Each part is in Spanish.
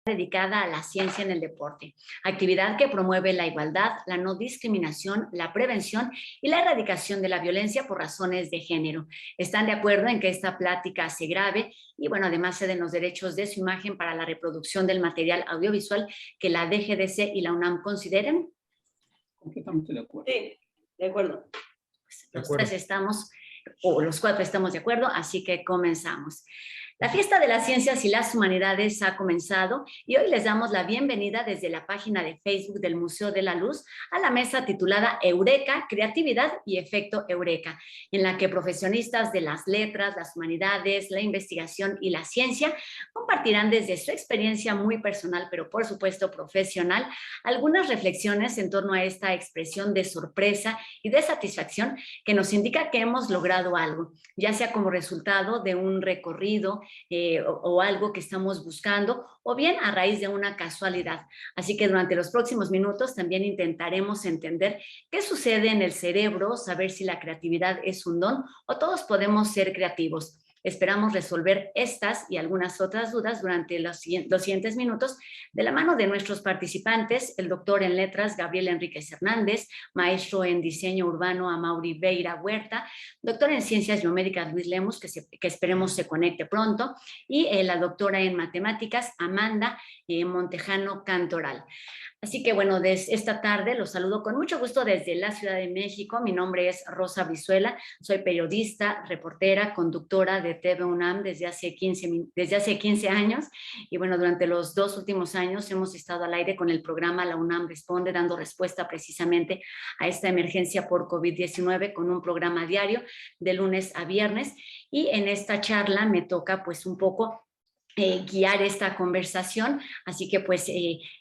dedicada a la ciencia en el deporte, actividad que promueve la igualdad, la no discriminación, la prevención y la erradicación de la violencia por razones de género. ¿Están de acuerdo en que esta plática se grabe y, bueno, además ceden los derechos de su imagen para la reproducción del material audiovisual que la DGDC y la UNAM consideren? Completamente de acuerdo. Sí, de acuerdo. Pues De los acuerdo. tres estamos, o los cuatro estamos de acuerdo, así que comenzamos. La fiesta de las ciencias y las humanidades ha comenzado y hoy les damos la bienvenida desde la página de Facebook del Museo de la Luz a la mesa titulada Eureka, Creatividad y Efecto Eureka, en la que profesionistas de las letras, las humanidades, la investigación y la ciencia compartirán desde su experiencia muy personal, pero por supuesto profesional, algunas reflexiones en torno a esta expresión de sorpresa y de satisfacción que nos indica que hemos logrado algo, ya sea como resultado de un recorrido, o algo que estamos buscando, o bien a raíz de una casualidad. Así que durante los próximos minutos también intentaremos entender qué sucede en el cerebro, saber si la creatividad es un don o todos podemos ser creativos. Esperamos resolver estas y algunas otras dudas durante los siguientes minutos de la mano de nuestros participantes, el doctor en letras Gabriel Enríquez Hernández, maestro en diseño urbano Amaury Beira Huerta, doctor en ciencias biomédicas Luis Lemus, que esperemos se conecte pronto, y la doctora en matemáticas Amanda Montejano Cantoral. Así que bueno, esta tarde los saludo con mucho gusto desde la Ciudad de México. Mi nombre es Rosa Brizuela, soy periodista, reportera, conductora de TV UNAM desde hace 15 años. Y bueno, durante los 2 últimos años hemos estado al aire con el programa La UNAM Responde, dando respuesta precisamente a esta emergencia por COVID-19 con un programa diario de lunes a viernes. Y en esta charla me toca pues un poco guiar esta conversación, así que pues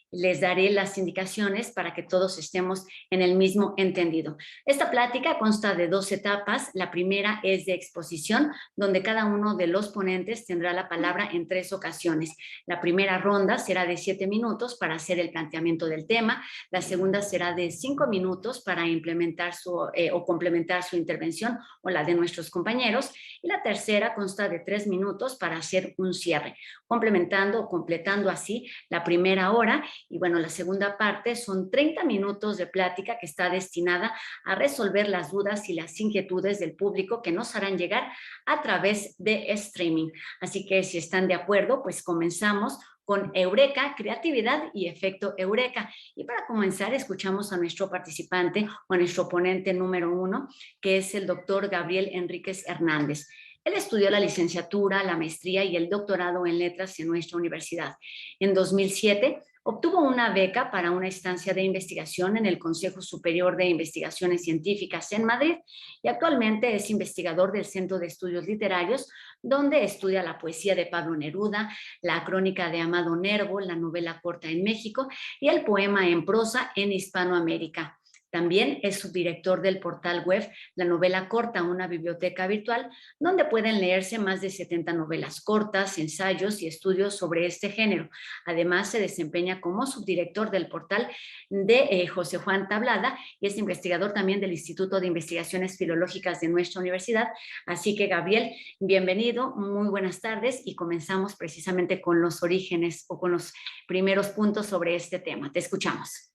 les daré las indicaciones para que todos estemos en el mismo entendido. Esta plática consta de 2 etapas. La primera es de exposición, donde cada uno de los ponentes tendrá la palabra en 3 ocasiones. La primera ronda será de 7 minutos para hacer el planteamiento del tema. La segunda será de 5 minutos para implementar o complementar su intervención o la de nuestros compañeros. Y la tercera consta de 3 minutos para hacer un cierre, complementando o completando así la primera hora. Y bueno, la segunda parte son 30 minutos de plática que está destinada a resolver las dudas y las inquietudes del público que nos harán llegar a través de streaming. Así que si están de acuerdo, pues comenzamos con Eureka, Creatividad y Efecto Eureka. Y para comenzar, escuchamos a nuestro participante o a nuestro ponente número 1, que es el doctor Gabriel Enríquez Hernández. Él estudió la licenciatura, la maestría y el doctorado en letras en nuestra universidad. En 2007 obtuvo una beca para una estancia de investigación en el Consejo Superior de Investigaciones Científicas en Madrid y actualmente es investigador del Centro de Estudios Literarios, donde estudia la poesía de Pablo Neruda, la crónica de Amado Nervo, la novela corta en México y el poema en prosa en Hispanoamérica. También es subdirector del portal web La Novela Corta, una biblioteca virtual, donde pueden leerse más de 70 novelas cortas, ensayos y estudios sobre este género. Además, se desempeña como subdirector del portal de José Juan Tablada y es investigador también del Instituto de Investigaciones Filológicas de nuestra universidad. Así que, Gabriel, bienvenido, muy buenas tardes y comenzamos precisamente con los orígenes o con los primeros puntos sobre este tema. Te escuchamos.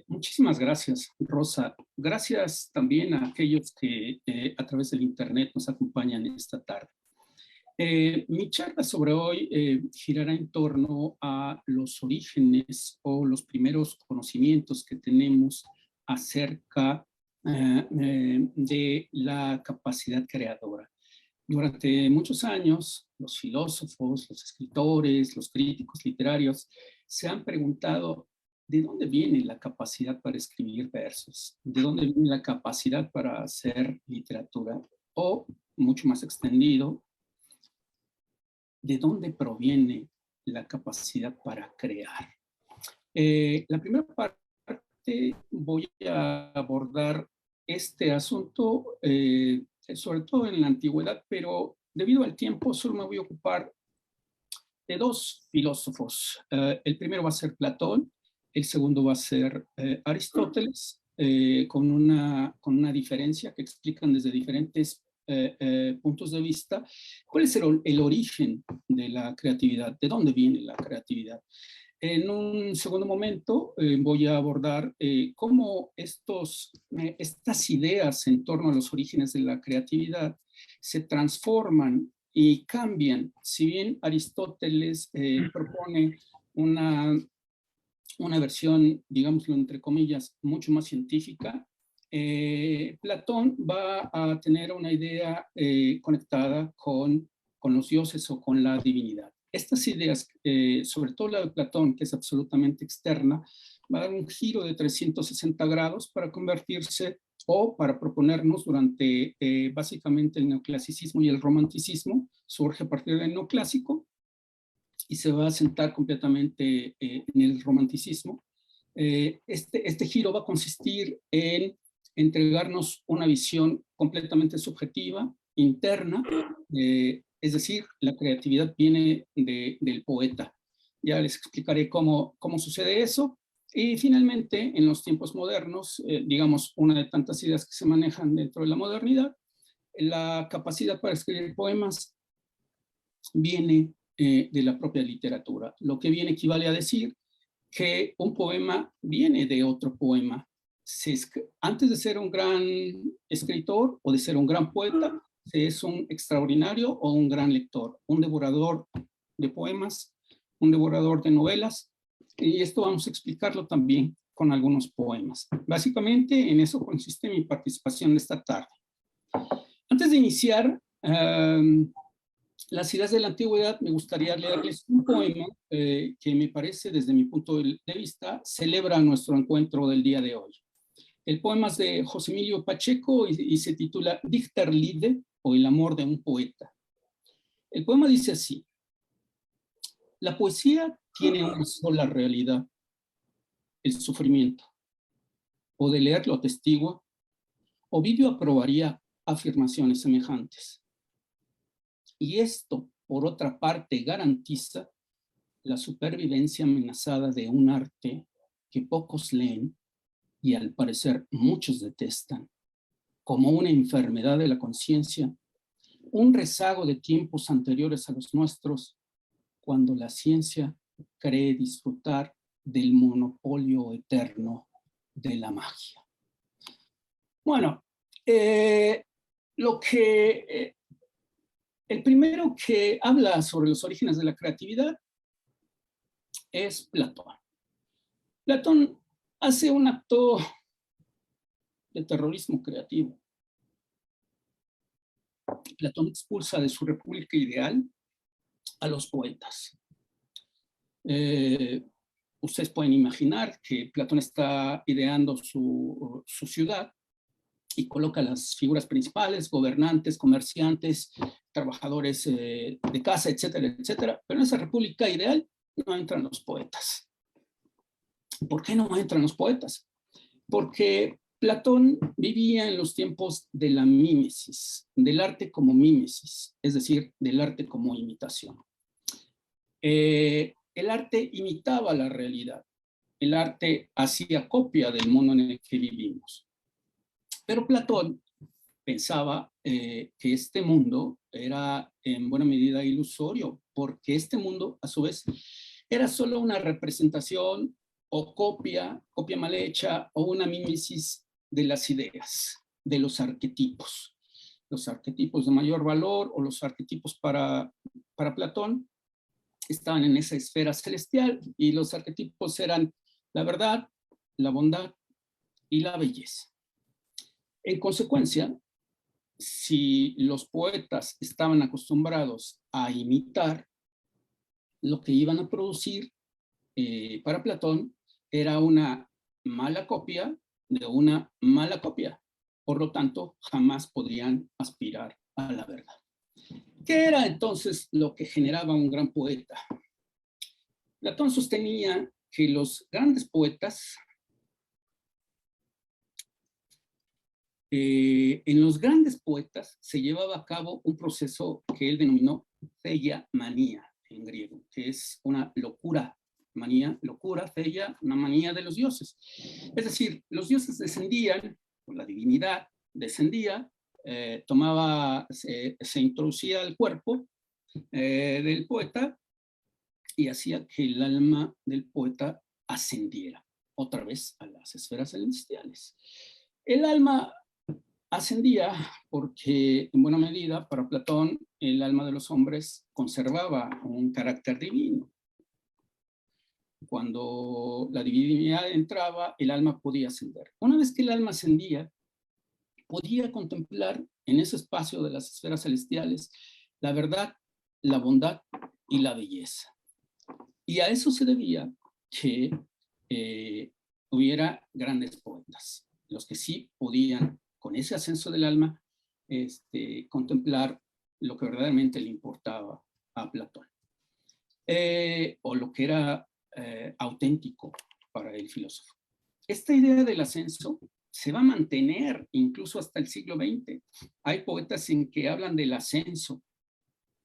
Muchísimas gracias, Rosa. Gracias también a aquellos que a través del Internet nos acompañan esta tarde. Mi charla sobre hoy girará en torno a los orígenes o los primeros conocimientos que tenemos acerca de la capacidad creadora. Durante muchos años, los filósofos, los escritores, los críticos literarios se han preguntado ¿de dónde viene la capacidad para escribir versos? ¿De dónde viene la capacidad para hacer literatura? O, mucho más extendido, ¿de dónde proviene la capacidad para crear? La primera parte voy a abordar este asunto, sobre todo en la antigüedad, pero debido al tiempo solo me voy a ocupar de 2 filósofos. El primero va a ser Platón. El segundo va a ser Aristóteles, con una diferencia que explican desde diferentes puntos de vista, cuál es el origen de la creatividad, de dónde viene la creatividad. En un segundo momento voy a abordar cómo estas ideas en torno a los orígenes de la creatividad se transforman y cambian. Si bien Aristóteles propone una versión, digámoslo entre comillas, mucho más científica, Platón va a tener una idea conectada con los dioses o con la divinidad. Estas ideas, sobre todo la de Platón, que es absolutamente externa, va a dar un giro de 360 grados para convertirse o para proponernos durante básicamente el neoclasicismo y el romanticismo, surge a partir del neoclásico y se va a sentar completamente en el romanticismo. Este giro va a consistir en entregarnos una visión completamente subjetiva, interna, es decir, la creatividad viene del poeta. Ya les explicaré cómo sucede eso. Y finalmente, en los tiempos modernos, digamos, una de tantas ideas que se manejan dentro de la modernidad, la capacidad para escribir poemas viene de la propia literatura, lo que bien equivale a decir que un poema viene de otro poema. Antes de ser un gran escritor o de ser un gran poeta, se es un extraordinario o un gran lector, un devorador de poemas, un devorador de novelas, y esto vamos a explicarlo también con algunos poemas. Básicamente en eso consiste mi participación de esta tarde. Antes de iniciar las ideas de la antigüedad, me gustaría leerles un poema que me parece, desde mi punto de vista, celebra nuestro encuentro del día de hoy. El poema es de José Emilio Pacheco y se titula Dichterliebe, o El amor de un poeta. El poema dice así: la poesía tiene una sola realidad, el sufrimiento. O de leerlo atestigua, Ovidio aprobaría afirmaciones semejantes. Y esto, por otra parte, garantiza la supervivencia amenazada de un arte que pocos leen y al parecer muchos detestan, como una enfermedad de la conciencia, un rezago de tiempos anteriores a los nuestros, cuando la ciencia cree disfrutar del monopolio eterno de la magia. Bueno, el primero que habla sobre los orígenes de la creatividad es Platón. Platón hace un acto de terrorismo creativo. Platón expulsa de su república ideal a los poetas. Ustedes pueden imaginar que Platón está ideando su ciudad y coloca las figuras principales, gobernantes, comerciantes, trabajadores de casa, etcétera, etcétera. Pero en esa república ideal no entran los poetas. ¿Por qué no entran los poetas? Porque Platón vivía en los tiempos de la mímesis, del arte como mímesis, es decir, del arte como imitación. El arte imitaba la realidad, el arte hacía copia del mundo en el que vivimos. Pero Platón pensaba que este mundo era en buena medida ilusorio, porque este mundo, a su vez, era solo una representación o copia mal hecha, o una mímesis de las ideas, de los arquetipos de mayor valor, o los arquetipos para Platón estaban en esa esfera celestial, y los arquetipos eran la verdad, la bondad y la belleza. En consecuencia, si los poetas estaban acostumbrados a imitar, lo que iban a producir para Platón era una mala copia de una mala copia. Por lo tanto, jamás podrían aspirar a la verdad. ¿Qué era entonces lo que generaba un gran poeta? Platón sostenía que los grandes poetas, en los grandes poetas se llevaba a cabo un proceso que él denominó theia manía en griego, que es una locura, manía, locura, theia, una manía de los dioses. Es decir, los dioses descendían, la divinidad descendía se introducía al cuerpo del poeta y hacía que el alma del poeta ascendiera otra vez a las esferas celestiales. El alma ascendía porque, en buena medida, para Platón, el alma de los hombres conservaba un carácter divino. Cuando la divinidad entraba, el alma podía ascender. Una vez que el alma ascendía, podía contemplar en ese espacio de las esferas celestiales la verdad, la bondad y la belleza. Y a eso se debía que hubiera grandes poetas, los que sí podían, con ese ascenso del alma, contemplar lo que verdaderamente le importaba a Platón, o lo que era auténtico para el filósofo. Esta idea del ascenso se va a mantener incluso hasta el siglo XX. Hay poetas en que hablan del ascenso,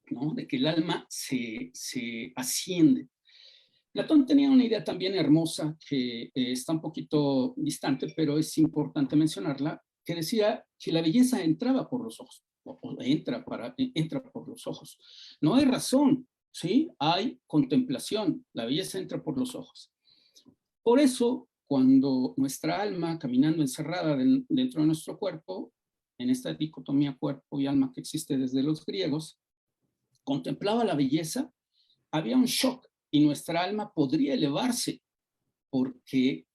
¿no? De que el alma se asciende. Platón tenía una idea también hermosa que está un poquito distante, pero es importante mencionarla, que decía que la belleza entraba por los ojos, o entra por los ojos. No hay razón, ¿sí? Hay contemplación, la belleza entra por los ojos. Por eso, cuando nuestra alma, caminando encerrada dentro de nuestro cuerpo, en esta dicotomía cuerpo y alma que existe desde los griegos, contemplaba la belleza, había un shock y nuestra alma podría elevarse porque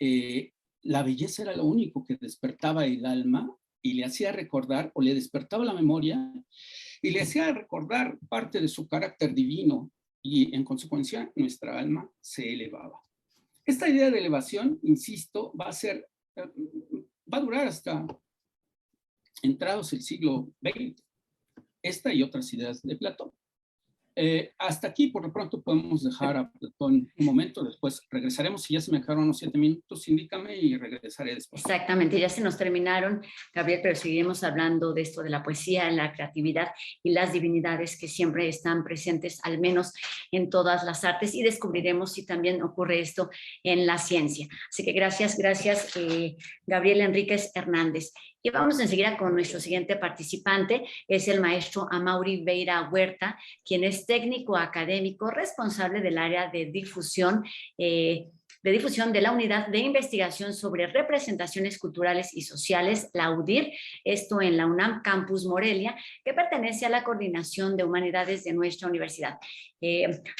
la belleza era lo único que despertaba el alma y le hacía recordar, o le despertaba la memoria y le hacía recordar parte de su carácter divino, y en consecuencia nuestra alma se elevaba. Esta idea de elevación, insisto, va a durar hasta entrados el siglo XX. Esta y otras ideas de Platón. Hasta aquí, por lo pronto, podemos dejar a Platón un momento, después regresaremos. Si ya se me acabaron unos 7 minutos, indícame y regresaré después. Exactamente, ya se nos terminaron, Gabriel, pero seguiremos hablando de esto, de la poesía, la creatividad y las divinidades que siempre están presentes, al menos en todas las artes, y descubriremos si también ocurre esto en la ciencia. Así que gracias, Gabriel Enríquez Hernández. Y vamos enseguida con nuestro siguiente participante, es el maestro Amaury Vieira Huerta, quien es técnico académico responsable del área de difusión de la Unidad de Investigación sobre Representaciones Culturales y Sociales, la UDIR, esto en la UNAM Campus Morelia, que pertenece a la Coordinación de Humanidades de nuestra universidad.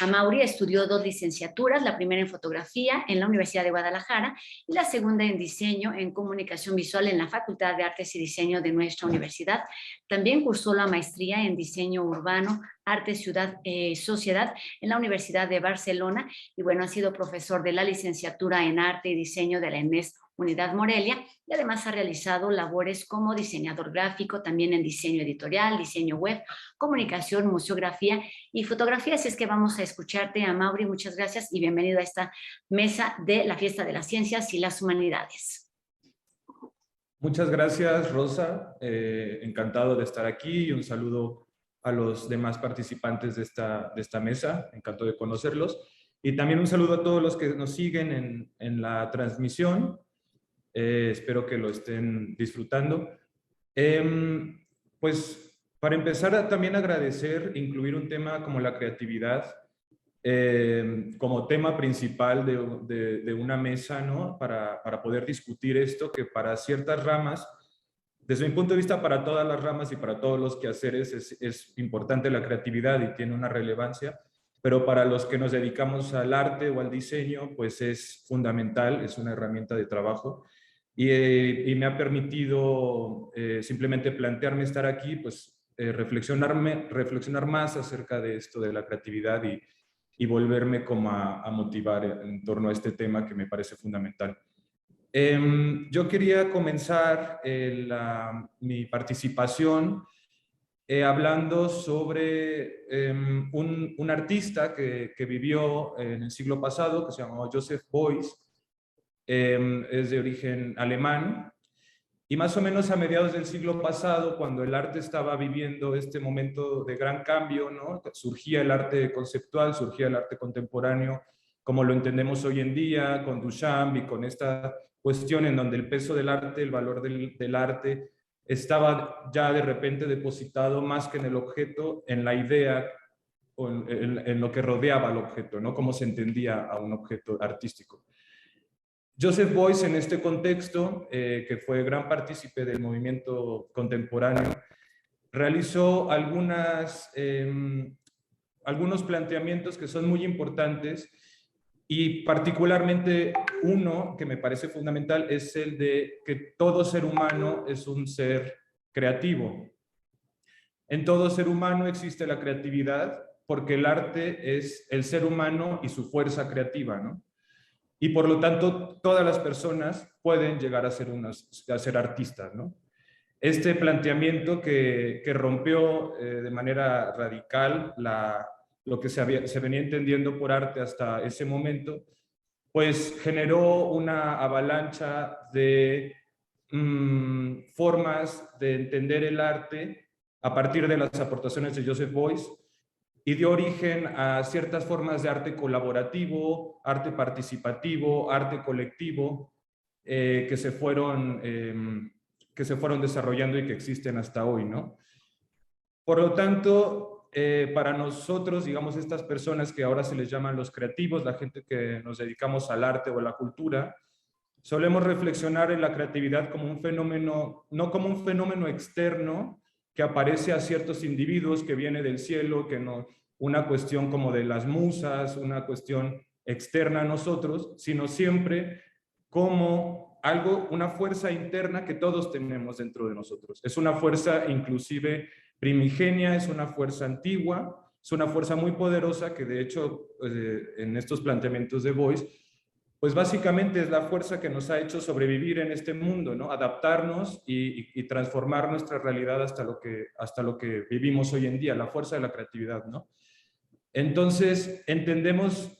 Amaury estudió 2 licenciaturas, la primera en fotografía en la Universidad de Guadalajara y la segunda en diseño en comunicación visual en la Facultad de Artes y Diseño de nuestra universidad. También cursó la maestría en diseño urbano, arte, ciudad, sociedad en la Universidad de Barcelona, y bueno, ha sido profesor de la licenciatura en arte y diseño de la ENES Unidad Morelia, y además ha realizado labores como diseñador gráfico, también en diseño editorial, diseño web, comunicación, museografía y fotografía. Así es que vamos a escucharte, Amaury. Muchas gracias y bienvenido a esta mesa de la Fiesta de las Ciencias y las Humanidades. Muchas gracias, Rosa. Encantado de estar aquí, y un saludo a los demás participantes de esta mesa. Encantado de conocerlos. Y también un saludo a todos los que nos siguen en la transmisión. Espero que lo estén disfrutando. Pues para empezar, también agradecer incluir un tema como la creatividad como tema principal de una mesa, ¿no? Para poder discutir esto, que para ciertas ramas, desde mi punto de vista, para todas las ramas y para todos los quehaceres es importante la creatividad y tiene una relevancia, pero para los que nos dedicamos al arte o al diseño, pues es fundamental, es una herramienta de trabajo. Y me ha permitido simplemente plantearme estar aquí, pues reflexionar más acerca de esto de la creatividad y volverme como a motivar en torno a este tema que me parece fundamental. Yo quería comenzar mi participación hablando sobre un artista que vivió en el siglo pasado, que se llamó Joseph Beuys. Es de origen alemán, y más o menos a mediados del siglo pasado, cuando el arte estaba viviendo este momento de gran cambio, ¿no? Surgía el arte conceptual, surgía el arte contemporáneo, como lo entendemos hoy en día, con Duchamp y con esta cuestión en donde el peso del arte, el valor del arte, estaba ya de repente depositado más que en el objeto, en la idea o en lo que rodeaba al objeto, ¿no? Cómo se entendía a un objeto artístico. Joseph Beuys, en este contexto, que fue gran partícipe del movimiento contemporáneo, realizó algunos planteamientos que son muy importantes, y particularmente uno que me parece fundamental es el de que todo ser humano es un ser creativo. En todo ser humano existe la creatividad porque el arte es el ser humano y su fuerza creativa, ¿no? Y por lo tanto, todas las personas pueden llegar a ser artistas, ¿no? Este planteamiento que rompió de manera radical lo que se venía entendiendo por arte hasta ese momento, pues generó una avalancha de formas de entender el arte a partir de las aportaciones de Joseph Beuys, y dio origen a ciertas formas de arte colaborativo, arte participativo, arte colectivo, que se fueron desarrollando y que existen hasta hoy, ¿no? Por lo tanto, para nosotros, digamos, estas personas que ahora se les llaman los creativos, la gente que nos dedicamos al arte o a la cultura, solemos reflexionar en la creatividad como un fenómeno, no como un fenómeno externo que aparece a ciertos individuos, que viene del cielo, que no, una cuestión como de las musas, una cuestión externa a nosotros, sino siempre como algo, una fuerza interna que todos tenemos dentro de nosotros. Es una fuerza inclusive primigenia, es una fuerza antigua, es una fuerza muy poderosa que de hecho en estos planteamientos de Beuys, pues básicamente es la fuerza que nos ha hecho sobrevivir en este mundo, ¿no? Adaptarnos y transformar nuestra realidad hasta lo que vivimos hoy en día, la fuerza de la creatividad, ¿no? Entonces, entendemos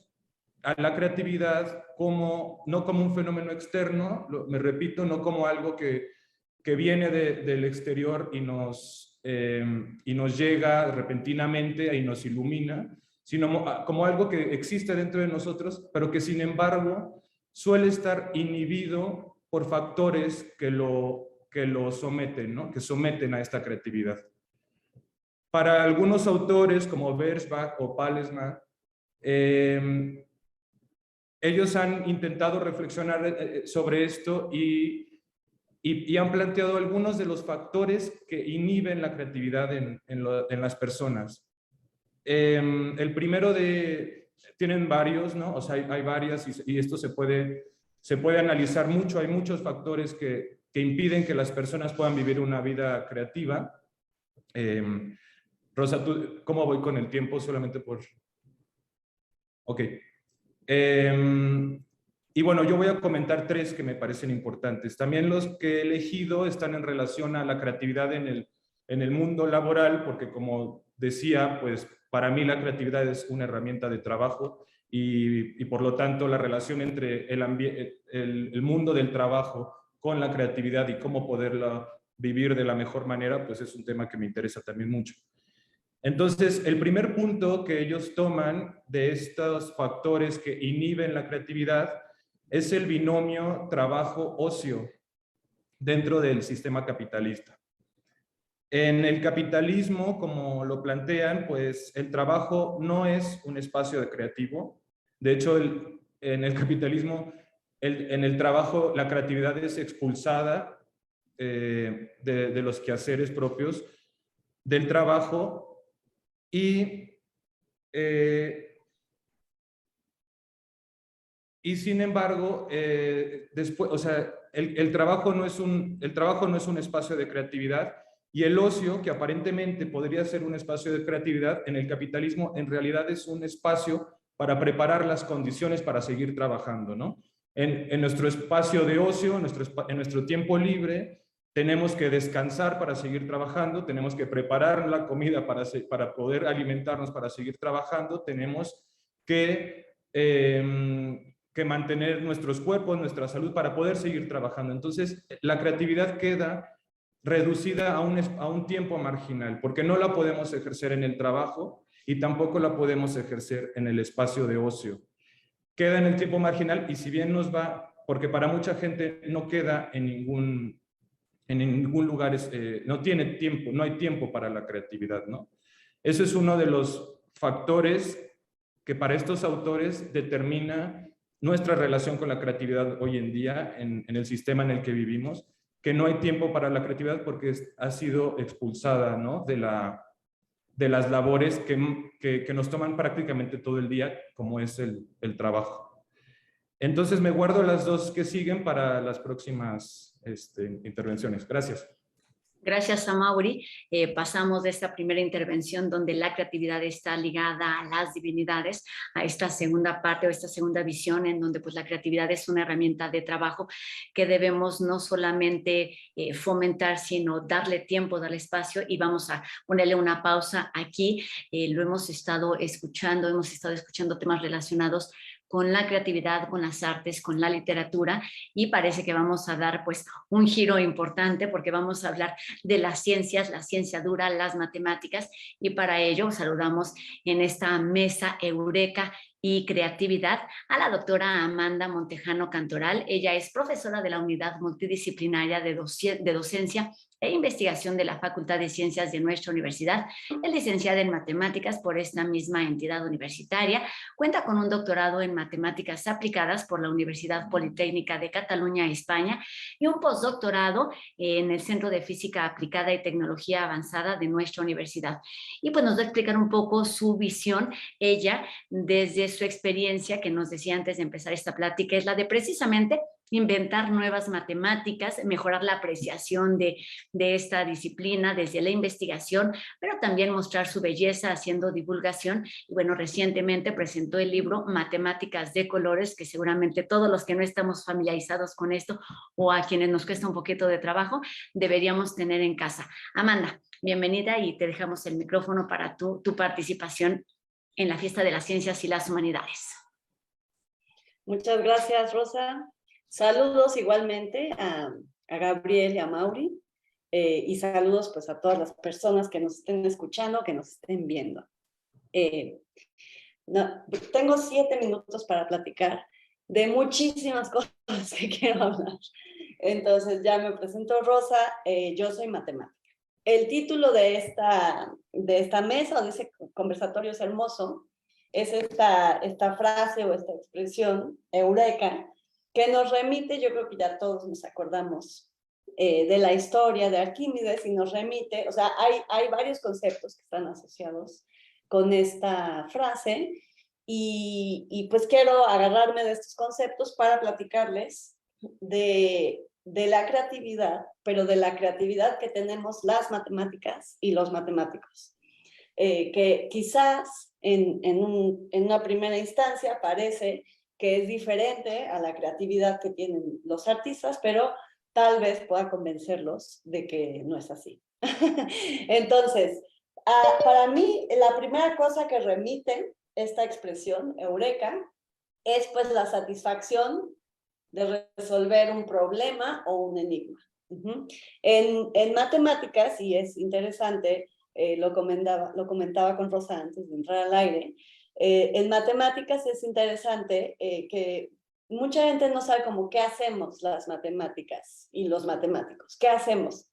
a la creatividad no como un fenómeno externo, me repito, no como algo que viene del exterior y nos llega repentinamente y nos ilumina, sino como algo que existe dentro de nosotros, pero que sin embargo suele estar inhibido por factores que lo someten, ¿no? Que someten a esta creatividad. Para algunos autores como Bersbach o Palesma, ellos han intentado reflexionar sobre esto y han planteado algunos de los factores que inhiben la creatividad en las personas. El primero tienen varios, ¿no? O sea, hay varias y esto se puede analizar mucho. Hay muchos factores que impiden que las personas puedan vivir una vida creativa. Rosa, ¿cómo voy con el tiempo? Solamente por... Ok. Y bueno, yo voy a comentar tres que me parecen importantes. También los que he elegido están en relación a la creatividad en el mundo laboral, porque como decía, pues para mí la creatividad es una herramienta de trabajo y por lo tanto la relación entre el mundo del trabajo con la creatividad y cómo poderla vivir de la mejor manera, pues es un tema que me interesa también mucho. Entonces, el primer punto que ellos toman de estos factores que inhiben la creatividad es el binomio trabajo-ocio dentro del sistema capitalista. En el capitalismo, como lo plantean, pues el trabajo no es un espacio de creativo. De hecho, en el capitalismo, en el trabajo, la creatividad es expulsada de los quehaceres propios del trabajo y sin embargo, después, o sea, el trabajo no es un espacio de creatividad, y el ocio, que aparentemente podría ser un espacio de creatividad, en el capitalismo en realidad es un espacio para preparar las condiciones para seguir trabajando, ¿no? En nuestro espacio de ocio, en nuestro tiempo libre, tenemos que descansar para seguir trabajando, tenemos que preparar la comida para poder alimentarnos, para seguir trabajando, tenemos que mantener nuestros cuerpos, nuestra salud para poder seguir trabajando. Entonces, la creatividad queda reducida a un tiempo marginal, porque no la podemos ejercer en el trabajo y tampoco la podemos ejercer en el espacio de ocio. Queda en el tiempo marginal y si bien nos va, porque para mucha gente no queda en en ningún lugar no tiene tiempo, no hay tiempo para la creatividad, ¿no? Ese es uno de los factores que para estos autores determina nuestra relación con la creatividad hoy en día en el sistema en el que vivimos, que no hay tiempo para la creatividad porque ha sido expulsada, ¿no? de las labores que nos toman prácticamente todo el día, como es el trabajo. Entonces me guardo las dos que siguen para las próximas intervenciones. Gracias. Gracias, Amaury. Pasamos de esta primera intervención donde la creatividad está ligada a las divinidades, a esta segunda parte o esta segunda visión en donde pues la creatividad es una herramienta de trabajo que debemos no solamente fomentar, sino darle tiempo, darle espacio, y vamos a ponerle una pausa aquí. Lo hemos estado escuchando temas relacionados con la creatividad, con las artes, con la literatura, y parece que vamos a dar pues un giro importante porque vamos a hablar de las ciencias, la ciencia dura, las matemáticas, y para ello saludamos en esta mesa Eureka y Creatividad a la doctora Amanda Montejano Cantoral. Ella es profesora de la Unidad Multidisciplinaria de Docencia e Investigación de la Facultad de Ciencias de nuestra universidad, es licenciada en Matemáticas por esta misma entidad universitaria, cuenta con un doctorado en Matemáticas Aplicadas por la Universidad Politécnica de Cataluña, España, y un postdoctorado en el Centro de Física Aplicada y Tecnología Avanzada de nuestra universidad. Y pues nos va a explicar un poco su visión, ella, desde su experiencia, que nos decía antes de empezar esta plática, es la de precisamente inventar nuevas matemáticas, mejorar la apreciación de esta disciplina desde la investigación, pero también mostrar su belleza haciendo divulgación. Y bueno, recientemente presentó el libro Matemáticas de Colores, que seguramente todos los que no estamos familiarizados con esto o a quienes nos cuesta un poquito de trabajo, deberíamos tener en casa. Amanda, bienvenida, y te dejamos el micrófono para tu participación en la Fiesta de las Ciencias y las Humanidades. Muchas gracias, Rosa. Saludos igualmente a Gabriel y a Mauri, y saludos pues a todas las personas que nos estén escuchando, que nos estén viendo. Tengo 7 minutos para platicar de muchísimas cosas que quiero hablar. Entonces ya me presento, Rosa, yo soy matemática. El título de esta mesa o de ese conversatorio es hermoso, es esta frase o esta expresión, Eureka, que nos remite, yo creo que ya todos nos acordamos de la historia de Arquímedes, y nos remite, o sea, hay varios conceptos que están asociados con esta frase, y pues quiero agarrarme de estos conceptos para platicarles de la creatividad, pero de la creatividad que tenemos las matemáticas y los matemáticos, que quizás en una primera instancia parece que es diferente a la creatividad que tienen los artistas, pero tal vez pueda convencerlos de que no es así. Entonces, para mí, la primera cosa que remite esta expresión, Eureka, es pues la satisfacción de resolver un problema o un enigma. En matemáticas, y es interesante, lo comentaba con Rosa antes de entrar al aire, en matemáticas es interesante que mucha gente no sabe cómo qué hacemos las matemáticas y los matemáticos. ¿Qué hacemos?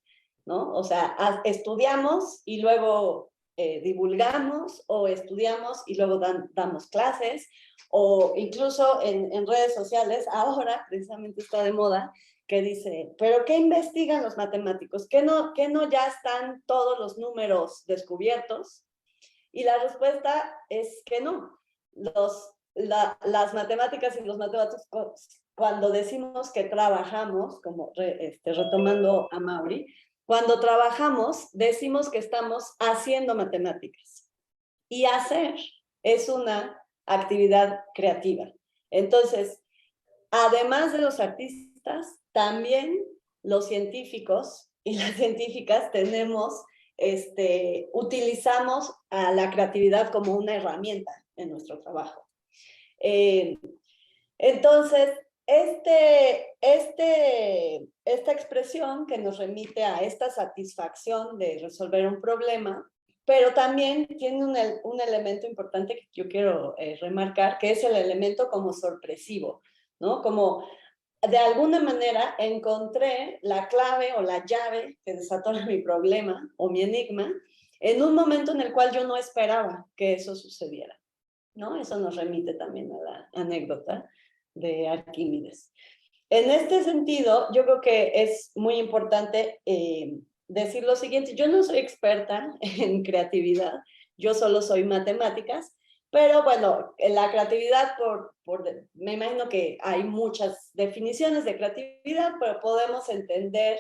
¿No? O sea, estudiamos y luego divulgamos, o estudiamos y luego damos clases, o incluso en redes sociales, ahora precisamente está de moda, que dice, ¿pero qué investigan los matemáticos? ¿Qué no ya están todos los números descubiertos? Y la respuesta es que no. Las matemáticas y los matemáticos, cuando decimos que trabajamos, como retomando a Mauri, cuando trabajamos decimos que estamos haciendo matemáticas. Y hacer es una actividad creativa. Entonces, además de los artistas, también los científicos y las científicas utilizamos a la creatividad como una herramienta en nuestro trabajo. Entonces, esta expresión que nos remite a esta satisfacción de resolver un problema, pero también tiene un elemento importante que yo quiero remarcar, que es el elemento como sorpresivo, ¿no? Como de alguna manera encontré la clave o la llave que desató mi problema o mi enigma en un momento en el cual yo no esperaba que eso sucediera, ¿no? Eso nos remite también a la anécdota de Arquímedes. En este sentido, yo creo que es muy importante decir lo siguiente. Yo no soy experta en creatividad, yo solo soy matemáticas, pero bueno, la creatividad, me imagino que hay muchas definiciones de creatividad, pero podemos entender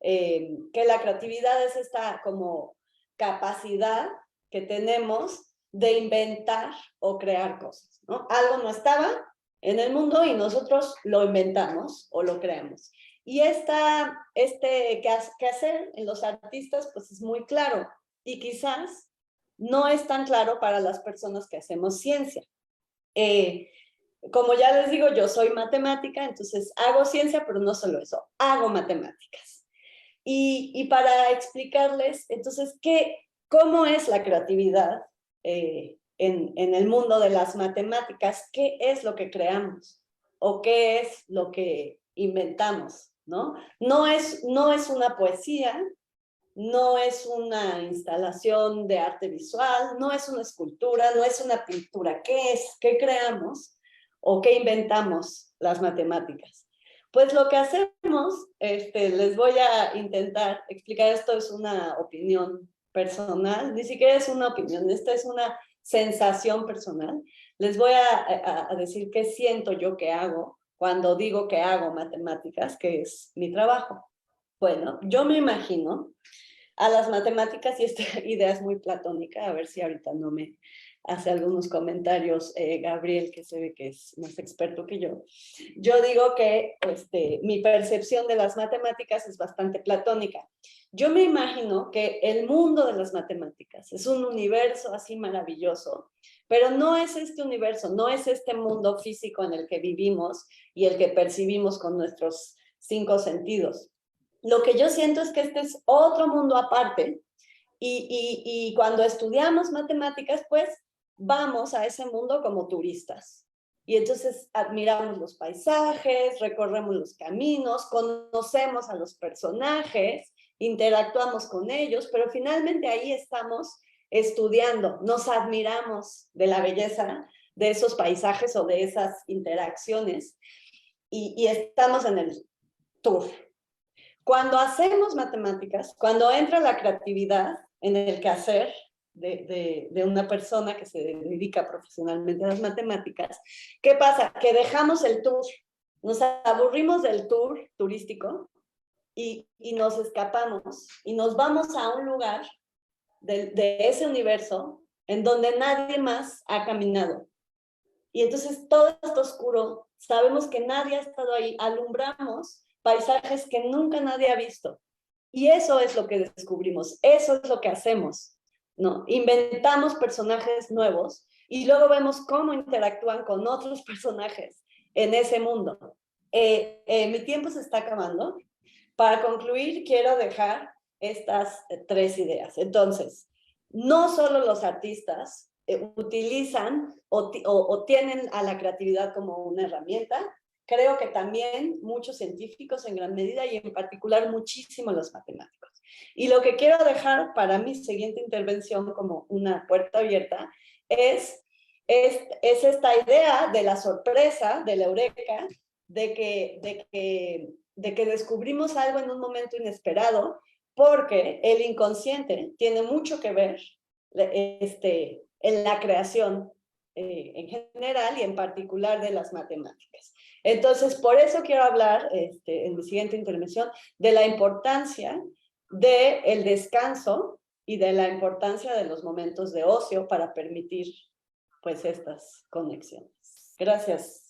que la creatividad es esta como capacidad que tenemos de inventar o crear cosas, ¿no? Algo no estaba en el mundo y nosotros lo inventamos o lo creamos. Y este quehacer en los artistas pues es muy claro y quizás no es tan claro para las personas que hacemos ciencia. Como ya les digo, yo soy matemática, entonces hago ciencia, pero no solo eso, hago matemáticas. Y para explicarles, entonces, ¿cómo es la creatividad en el mundo de las matemáticas? ¿Qué es lo que creamos? ¿O qué es lo que inventamos? ¿No? No es una poesía, no es una instalación de arte visual, no es una escultura, no es una pintura. ¿Qué es? ¿Qué creamos? ¿O qué inventamos las matemáticas? Pues lo que hacemos, les voy a intentar explicar, esto es una opinión personal, ni siquiera es una opinión, esta es una sensación personal. Les voy a decir qué siento yo que hago cuando digo que hago matemáticas, que es mi trabajo. Bueno, yo me imagino a las matemáticas, y esta idea es muy platónica, a ver si ahorita no me hace algunos comentarios Gabriel, que se ve que es más experto que yo. Yo digo que mi percepción de las matemáticas es bastante platónica. Yo me imagino que el mundo de las matemáticas es un universo así maravilloso, pero no es este universo, no es este mundo físico en el que vivimos y el que percibimos con nuestros 5 sentidos. Lo que yo siento es que este es otro mundo aparte y cuando estudiamos matemáticas, pues vamos a ese mundo como turistas. Y entonces admiramos los paisajes, recorremos los caminos, conocemos a los personajes, interactuamos con ellos, pero finalmente ahí estamos estudiando, nos admiramos de la belleza de esos paisajes o de esas interacciones y estamos en el tour. Cuando hacemos matemáticas, cuando entra la creatividad en el quehacer de una persona que se dedica profesionalmente a las matemáticas, ¿qué pasa? Que dejamos el tour, nos aburrimos del tour turístico y nos escapamos y nos vamos a un lugar de ese universo en donde nadie más ha caminado. Y entonces todo está oscuro, sabemos que nadie ha estado ahí, alumbramos paisajes que nunca nadie ha visto. Y eso es lo que descubrimos, eso es lo que hacemos, ¿no? Inventamos personajes nuevos y luego vemos cómo interactúan con otros personajes en ese mundo. Mi tiempo se está acabando. Para concluir, quiero dejar estas 3 ideas. Entonces, no solo los artistas utilizan o tienen a la creatividad como una herramienta, creo que también muchos científicos en gran medida y en particular muchísimo los matemáticos. Y lo que quiero dejar para mi siguiente intervención como una puerta abierta es esta idea de la sorpresa, de la eureka, de que descubrimos algo en un momento inesperado, porque el inconsciente tiene mucho que ver en la creación en general y en particular de las matemáticas. Entonces, por eso quiero hablar en mi siguiente intervención de la importancia del descanso y de la importancia de los momentos de ocio para permitir pues estas conexiones. Gracias.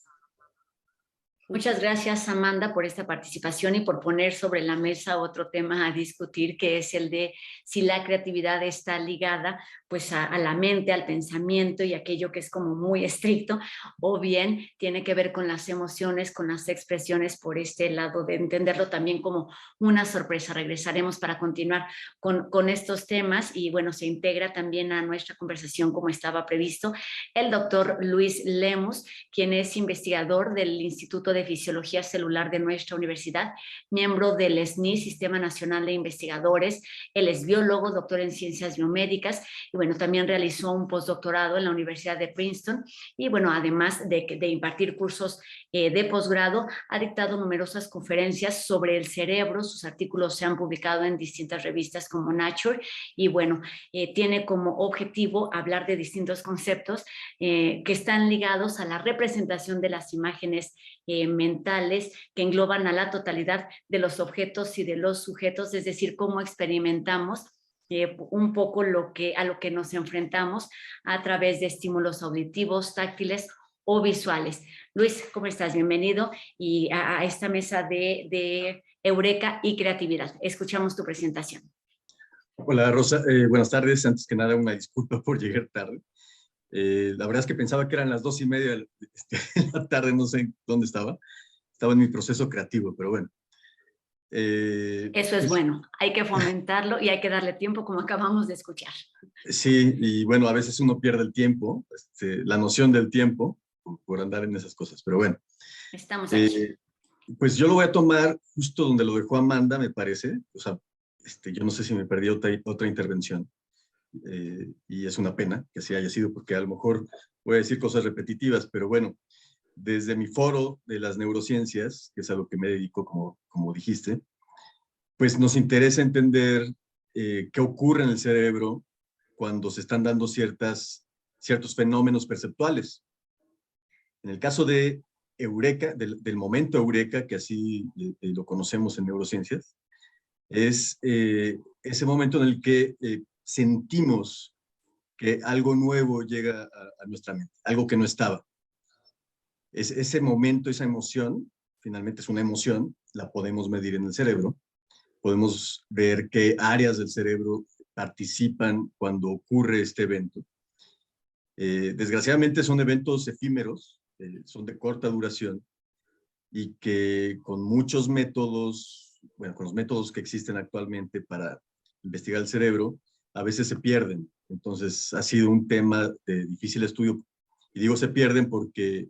Muchas gracias, Amanda, por esta participación y por poner sobre la mesa otro tema a discutir, que es el de si la creatividad está ligada pues a la mente, al pensamiento y aquello que es como muy estricto, o bien tiene que ver con las emociones, con las expresiones, por este lado de entenderlo también como una sorpresa. Regresaremos para continuar con estos temas y bueno, se integra también a nuestra conversación como estaba previsto el doctor Luis Lemus, quien es investigador del Instituto de Fisiología Celular de nuestra universidad, miembro del SNI, Sistema Nacional de Investigadores. Él es biólogo, doctor en Ciencias Biomédicas y bueno, también realizó un postdoctorado en la Universidad de Princeton y bueno, además de impartir cursos de posgrado, ha dictado numerosas conferencias sobre el cerebro. Sus artículos se han publicado en distintas revistas como Nature y bueno, tiene como objetivo hablar de distintos conceptos que están ligados a la representación de las imágenes mentales que engloban a la totalidad de los objetos y de los sujetos, es decir, cómo experimentamos un poco a lo que nos enfrentamos a través de estímulos auditivos, táctiles o visuales. Luis, ¿cómo estás? Bienvenido y a esta mesa de Eureka y Creatividad. Escuchamos tu presentación. Hola Rosa, buenas tardes. Antes que nada, una disculpa por llegar tarde. La verdad es que pensaba que eran las 2:30 de la tarde, no sé dónde estaba. Estaba en mi proceso creativo, pero bueno. Eso es bueno, hay que fomentarlo y hay que darle tiempo, como acabamos de escuchar. Sí, y bueno, a veces uno pierde el tiempo, la noción del tiempo, por andar en esas cosas, pero bueno. Estamos aquí. Pues yo lo voy a tomar justo donde lo dejó Amanda, me parece. O sea, yo no sé si me perdí otra intervención. Y es una pena que así haya sido, porque a lo mejor voy a decir cosas repetitivas, pero bueno, desde mi foro de las neurociencias, que es a lo que me dedico, como dijiste, pues nos interesa entender qué ocurre en el cerebro cuando se están dando ciertos fenómenos perceptuales. En el caso de Eureka, del momento Eureka, que así lo conocemos en neurociencias, es ese momento en el que sentimos que algo nuevo llega a nuestra mente, algo que no estaba. Ese momento, esa emoción, finalmente es una emoción, la podemos medir en el cerebro, podemos ver qué áreas del cerebro participan cuando ocurre este evento. Desgraciadamente son eventos efímeros, son de corta duración y que con muchos métodos, bueno, con los métodos que existen actualmente para investigar el cerebro, a veces se pierden. Entonces ha sido un tema de difícil estudio. Y digo se pierden porque,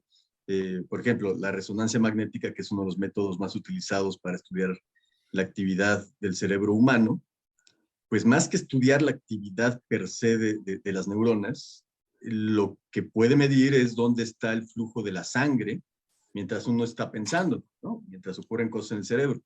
por ejemplo, la resonancia magnética, que es uno de los métodos más utilizados para estudiar la actividad del cerebro humano, pues más que estudiar la actividad per se de las neuronas, lo que puede medir es dónde está el flujo de la sangre mientras uno está pensando, ¿no? Mientras ocurren cosas en el cerebro.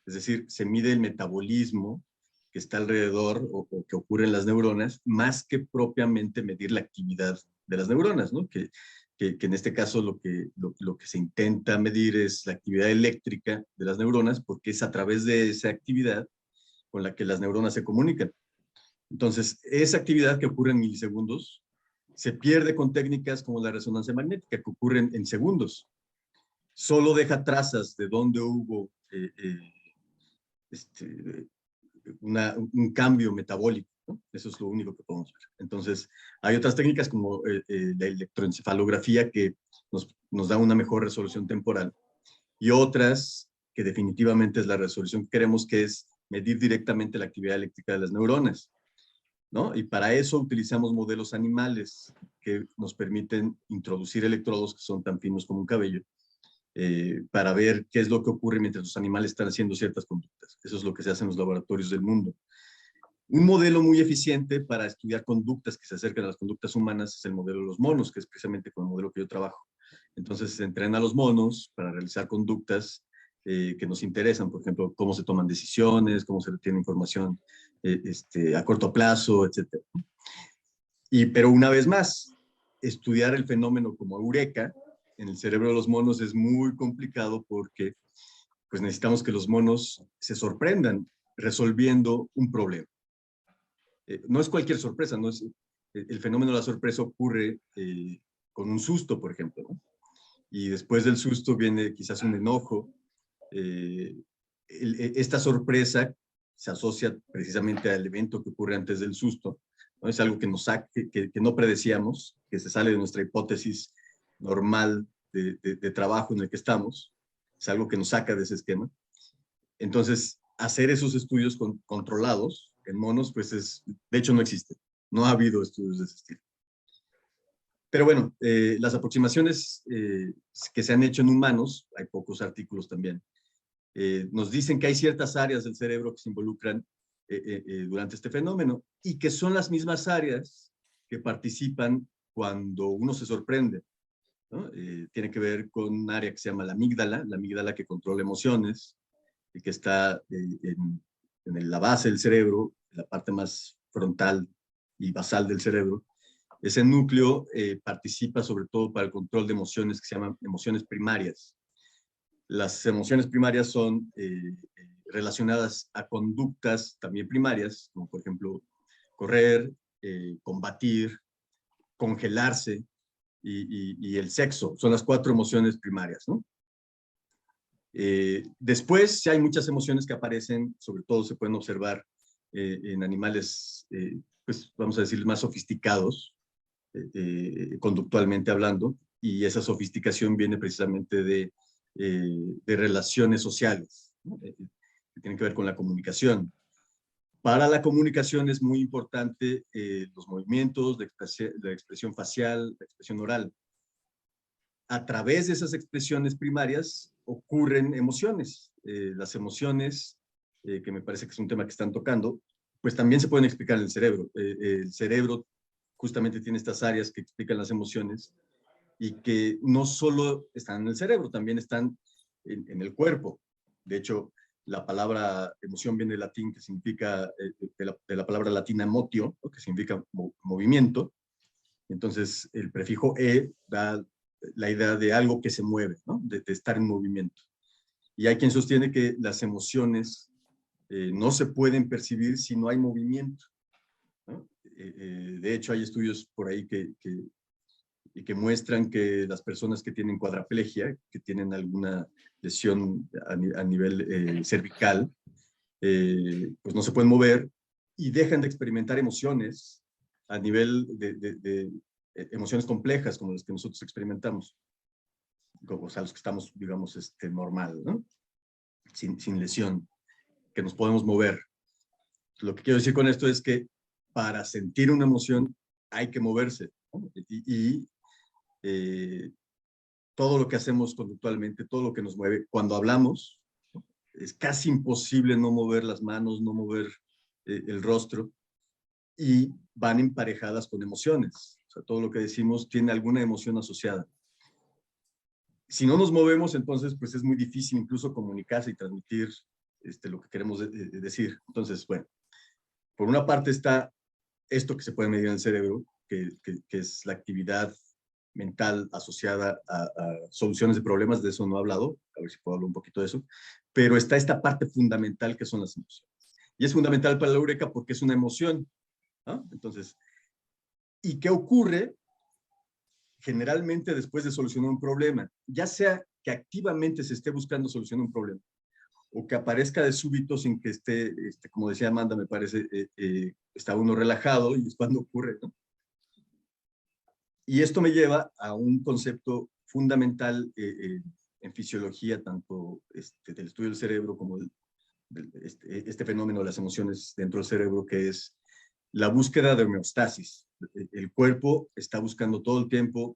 Es decir, se mide el metabolismo que está alrededor o que ocurre en las neuronas, más que propiamente medir la actividad de las neuronas, ¿no? Que en este caso lo que se intenta medir es la actividad eléctrica de las neuronas, porque es a través de esa actividad con la que las neuronas se comunican. Entonces, esa actividad que ocurre en milisegundos se pierde con técnicas como la resonancia magnética, que ocurren en segundos. Solo deja trazas de dónde hubo un cambio metabólico, ¿no? Eso es lo único que podemos ver. Entonces, hay otras técnicas como la electroencefalografía que nos da una mejor resolución temporal y otras que definitivamente es la resolución que queremos, que es medir directamente la actividad eléctrica de las neuronas, ¿no? Y para eso utilizamos modelos animales que nos permiten introducir electrodos que son tan finos como un cabello, para ver qué es lo que ocurre mientras los animales están haciendo ciertas conductas. Eso es lo que se hace en los laboratorios del mundo. Un modelo muy eficiente para estudiar conductas que se acercan a las conductas humanas es el modelo de los monos, que es precisamente con el modelo que yo trabajo. Entonces se entrena a los monos para realizar conductas que nos interesan, por ejemplo, cómo se toman decisiones, cómo se retiene información a corto plazo, etc. Pero una vez más, estudiar el fenómeno como Eureka en el cerebro de los monos es muy complicado porque pues necesitamos que los monos se sorprendan resolviendo un problema. No es cualquier sorpresa, no es, el fenómeno de la sorpresa ocurre con un susto, por ejemplo, ¿no? Y después del susto viene quizás un enojo. Esta sorpresa se asocia precisamente al evento que ocurre antes del susto, ¿no? Es algo que no predecíamos, que se sale de nuestra hipótesis normal de trabajo en el que estamos, es algo que nos saca de ese esquema. Entonces, hacer esos estudios controlados en monos, pues de hecho no existe, no ha habido estudios de ese estilo. Pero bueno, las aproximaciones que se han hecho en humanos, hay pocos artículos también, nos dicen que hay ciertas áreas del cerebro que se involucran durante este fenómeno y que son las mismas áreas que participan cuando uno se sorprende, ¿no? Tiene que ver con un área que se llama la amígdala que controla emociones y que está en la base del cerebro, la parte más frontal y basal del cerebro. Ese núcleo participa sobre todo para el control de emociones que se llaman emociones primarias. Las emociones primarias son relacionadas a conductas también primarias, como por ejemplo correr, combatir, congelarse y el sexo. Son las 4 emociones primarias, ¿no? Después, sí hay muchas emociones que aparecen, sobre todo se pueden observar en animales, pues vamos a decir, más sofisticados, conductualmente hablando, y esa sofisticación viene precisamente de relaciones sociales, ¿no? Que tienen que ver con la comunicación. Para la comunicación es muy importante los movimientos, la expresión facial, la expresión oral. A través de esas expresiones primarias ocurren emociones. Las emociones, que me parece que es un tema que están tocando, pues también se pueden explicar en el cerebro. El cerebro justamente tiene estas áreas que explican las emociones y que no solo están en el cerebro, también están en el cuerpo. De hecho, la palabra emoción viene del latín, que significa, de la palabra latina emotio, ¿no? Que significa movimiento. Entonces, el prefijo e da la idea de algo que se mueve, ¿no? De estar en movimiento. Y hay quien sostiene que las emociones no se pueden percibir si no hay movimiento, ¿no? De hecho, hay estudios por ahí que muestran que las personas que tienen cuadraplegia, que tienen alguna lesión a nivel cervical, pues no se pueden mover y dejan de experimentar emociones a nivel de emociones complejas como las que nosotros experimentamos, o sea, los que estamos, digamos, normal, ¿no? Sin lesión, que nos podemos mover. Lo que quiero decir con esto es que para sentir una emoción hay que moverse, ¿no? Todo lo que hacemos conductualmente, todo lo que nos mueve, cuando hablamos, ¿no? Es casi imposible no mover las manos, no mover el rostro, y van emparejadas con emociones. O sea, todo lo que decimos tiene alguna emoción asociada. Si no nos movemos, entonces, pues es muy difícil incluso comunicarse y transmitir lo que queremos decir. Entonces, bueno, por una parte está esto que se puede medir en el cerebro, que es la actividad mental asociada a soluciones de problemas. De eso no he hablado, a ver si puedo hablar un poquito de eso, pero está esta parte fundamental que son las emociones. Y es fundamental para la Eureka porque es una emoción, ¿no? Entonces, ¿y qué ocurre generalmente después de solucionar un problema? Ya sea que activamente se esté buscando solucionar un problema, o que aparezca de súbito sin que esté, como decía Amanda, me parece, está uno relajado y es cuando ocurre, ¿no? Y esto me lleva a un concepto fundamental en fisiología, tanto del estudio del cerebro como este fenómeno de las emociones dentro del cerebro, que es la búsqueda de homeostasis. El cuerpo está buscando todo el tiempo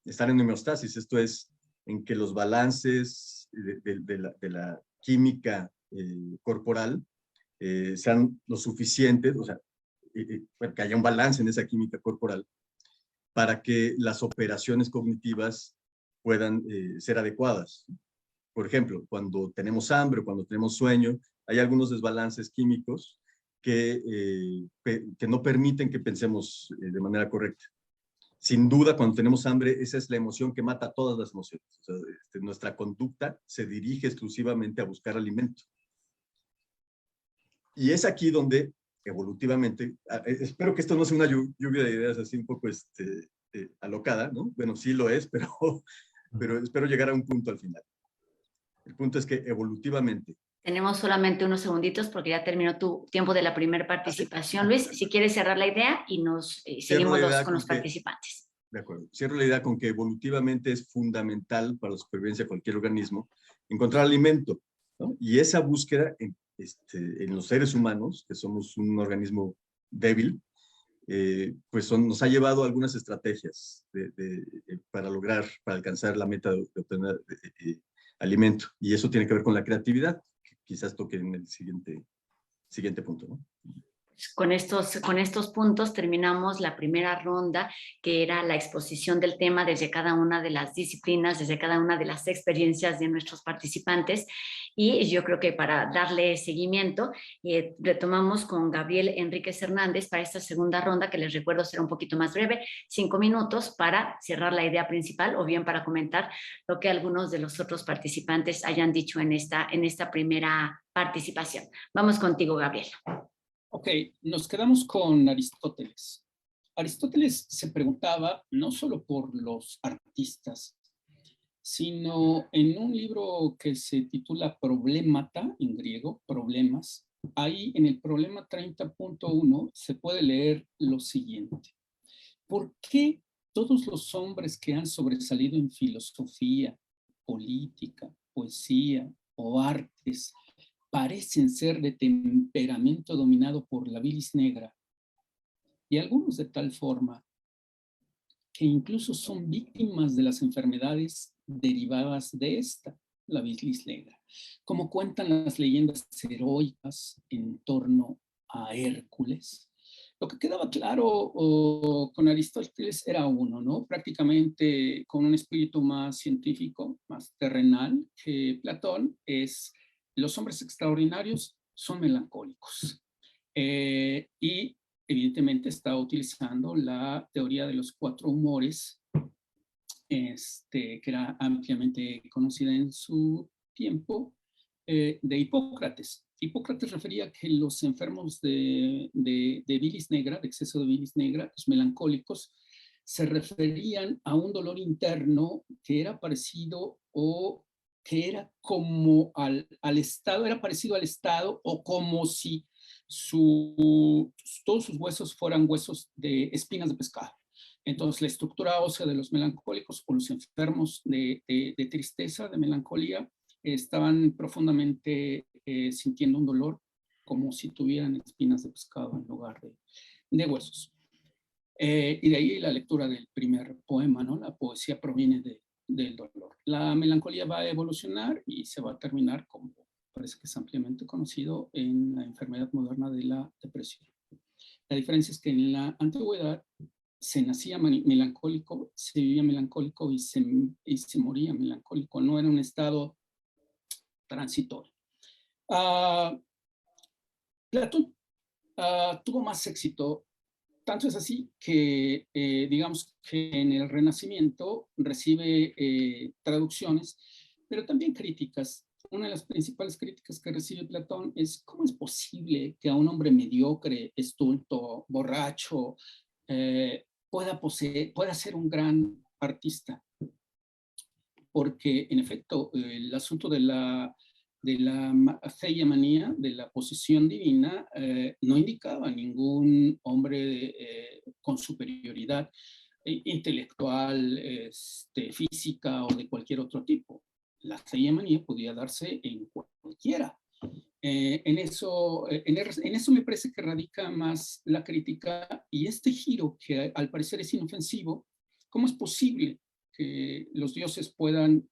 estar en homeostasis, esto es, en que los balances de la química corporal sean lo suficientes, o sea, que haya un balance en esa química corporal para que las operaciones cognitivas puedan ser adecuadas. Por ejemplo, cuando tenemos hambre o cuando tenemos sueño, hay algunos desbalances químicos que no permiten que pensemos de manera correcta. Sin duda, cuando tenemos hambre, esa es la emoción que mata todas las emociones. O sea, nuestra conducta se dirige exclusivamente a buscar alimento. Y es aquí donde, evolutivamente, espero que esto no sea una lluvia de ideas así un poco alocada, ¿no? Bueno, sí lo es, pero espero llegar a un punto al final. El punto es que evolutivamente... Tenemos solamente unos segunditos porque ya terminó tu tiempo de la primera participación. Luis, si quieres cerrar la idea y nos seguimos con los participantes. De acuerdo. Cierro la idea con que evolutivamente es fundamental para la supervivencia de cualquier organismo encontrar alimento, ¿no? Y esa búsqueda en los seres humanos, que somos un organismo débil, pues nos ha llevado a algunas estrategias para alcanzar la meta de obtener alimento. Y eso tiene que ver con la creatividad, que quizás toque en el siguiente punto, ¿no? Con estos puntos terminamos la primera ronda, que era la exposición del tema desde cada una de las disciplinas, desde cada una de las experiencias de nuestros participantes. Y yo creo que para darle seguimiento, retomamos con Gabriel Enríquez Hernández para esta segunda ronda, que les recuerdo será un poquito más breve, 5 minutos para cerrar la idea principal o bien para comentar lo que algunos de los otros participantes hayan dicho en esta primera participación. Vamos contigo, Gabriel. Ok, nos quedamos con Aristóteles. Aristóteles se preguntaba no solo por los artistas, sino en un libro que se titula Problemata, en griego, Problemas. Ahí en el problema 30.1 se puede leer lo siguiente. ¿Por qué todos los hombres que han sobresalido en filosofía, política, poesía o artes parecen ser de temperamento dominado por la bilis negra, y algunos de tal forma que incluso son víctimas de las enfermedades derivadas de esta, la bilis negra, como cuentan las leyendas heroicas en torno a Hércules? Lo que quedaba claro con Aristóteles era uno, ¿no? Prácticamente con un espíritu más científico, más terrenal que Platón, es: los hombres extraordinarios son melancólicos. Y evidentemente está utilizando la teoría de los 4 humores, que era ampliamente conocida en su tiempo, de Hipócrates. Hipócrates refería que los enfermos de bilis negra, de exceso de bilis negra, los melancólicos, se referían a un dolor interno que era parecido o que era como al estado, era parecido al estado, o como si todos sus huesos fueran huesos de espinas de pescado. Entonces, la estructura ósea de los melancólicos o los enfermos de tristeza, de melancolía, estaban profundamente sintiendo un dolor como si tuvieran espinas de pescado en lugar de huesos. Y de ahí la lectura del primer poema, ¿no? La poesía proviene del dolor. La melancolía va a evolucionar y se va a terminar, como parece que es ampliamente conocido, en la enfermedad moderna de la depresión. La diferencia es que en la antigüedad se nacía melancólico, se vivía melancólico y se moría melancólico. No era un estado transitorio. Platón tuvo más éxito. Tanto es así que, digamos que en el Renacimiento recibe traducciones, pero también críticas. Una de las principales críticas que recibe Platón es: ¿cómo es posible que a un hombre mediocre, estulto, borracho, pueda ser un gran artista? Porque, en efecto, el asunto de la theia manía, de la posesión divina, no indicaba ningún hombre con superioridad intelectual, física o de cualquier otro tipo. La theia manía podía darse en cualquiera. En eso me parece que radica más la crítica, y este giro que al parecer es inofensivo. ¿Cómo es posible que los dioses puedan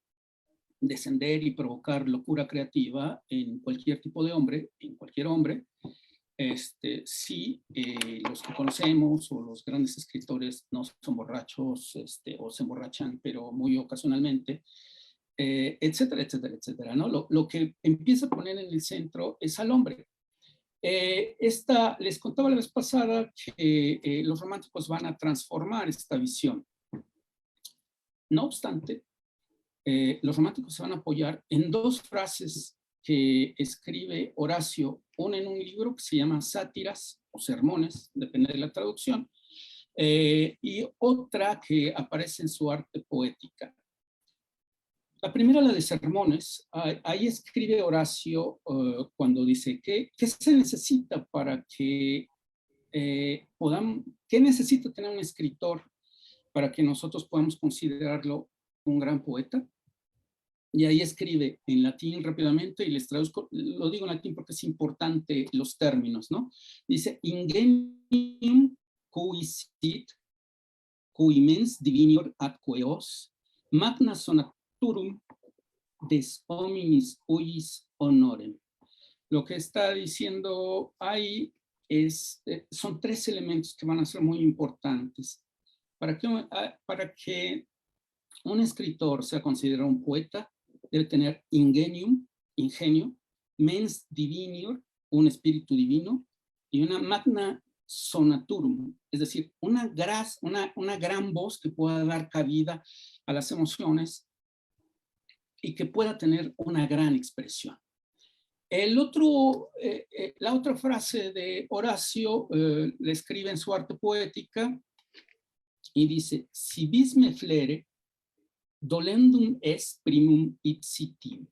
descender y provocar locura creativa en cualquier tipo de hombre, en cualquier hombre, si los que conocemos o los grandes escritores no son borrachos, o se emborrachan, pero muy ocasionalmente, etcétera, etcétera, etcétera, ¿no? Lo que empieza a poner en el centro es al hombre. Les contaba la vez pasada que los románticos van a transformar esta visión. No obstante, los románticos se van a apoyar en 2 frases que escribe Horacio, una en un libro que se llama Sátiras o Sermones, depende de la traducción, y otra que aparece en su arte poética. La primera, la de Sermones, ahí escribe Horacio cuando dice ¿qué se necesita para que qué necesita tener un escritor para que nosotros podamos considerarlo un gran poeta? Y ahí escribe en latín rápidamente, y les traduzco, lo digo en latín porque es importante los términos, ¿no? Dice: ingenium cui sit, cui mens divinior atque os, magna sonaturum des hominis huiis honorem. Lo que está diciendo ahí son tres elementos que van a ser muy importantes. Para que un escritor sea considerado un poeta, debe tener ingenium, ingenio, mens divinior, un espíritu divino, y una magna sonaturum, es decir, una gran voz que pueda dar cabida a las emociones y que pueda tener una gran expresión. La otra frase de Horacio le escribe en su Arte Poética y dice: si vis me flere, dolendum est primum ipsi tibi.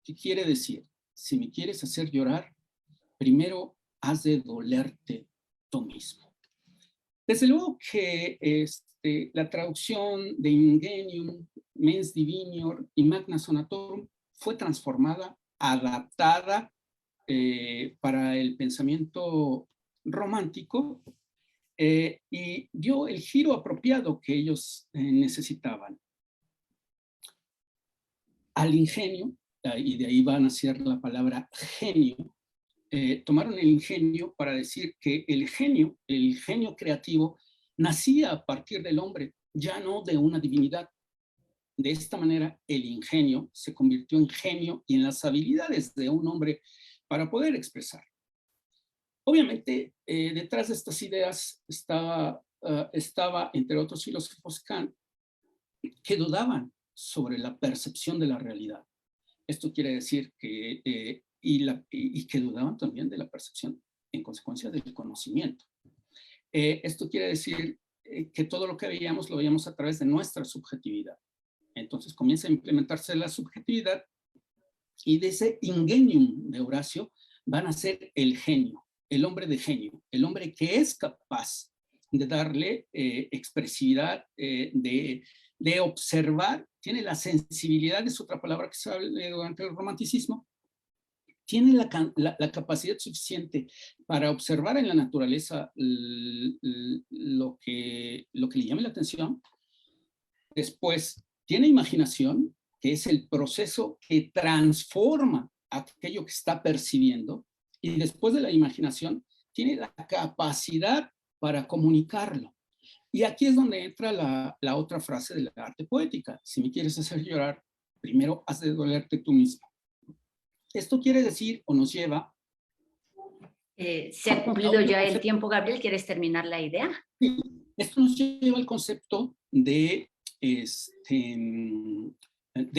¿Qué quiere decir? Si me quieres hacer llorar, primero has de dolerte tú mismo. Desde luego que la traducción de ingenium, mens divinior y magna sonatorum fue transformada, adaptada para el pensamiento romántico y dio el giro apropiado que ellos necesitaban. Al ingenio, y de ahí va a nacer la palabra genio, tomaron el ingenio para decir que el genio creativo, nacía a partir del hombre, ya no de una divinidad. De esta manera, el ingenio se convirtió en genio y en las habilidades de un hombre para poder expresar. Obviamente, detrás de estas ideas estaba, entre otros filósofos, Kant, que dudaban sobre la percepción de la realidad. Esto quiere decir que, y que dudaban también de la percepción en consecuencia del conocimiento. Esto quiere decir que todo lo que veíamos lo veíamos a través de nuestra subjetividad. Entonces comienza a implementarse la subjetividad y de ese ingenium de Horacio van a ser el genio, el hombre de genio, el hombre que es capaz de darle expresividad, de observar, tiene la sensibilidad, es otra palabra que se habla durante el romanticismo, tiene la capacidad suficiente para observar en la naturaleza lo que le llame la atención. Después, tiene imaginación, que es el proceso que transforma aquello que está percibiendo, y después de la imaginación, tiene la capacidad para comunicarlo. Y aquí es donde entra la otra frase de la arte poética: si me quieres hacer llorar, primero has de dolerte tú mismo. Esto quiere decir, o nos lleva... ¿Se ha cumplido ya el tiempo, Gabriel? ¿Quieres terminar la idea? Sí, esto nos lleva al concepto de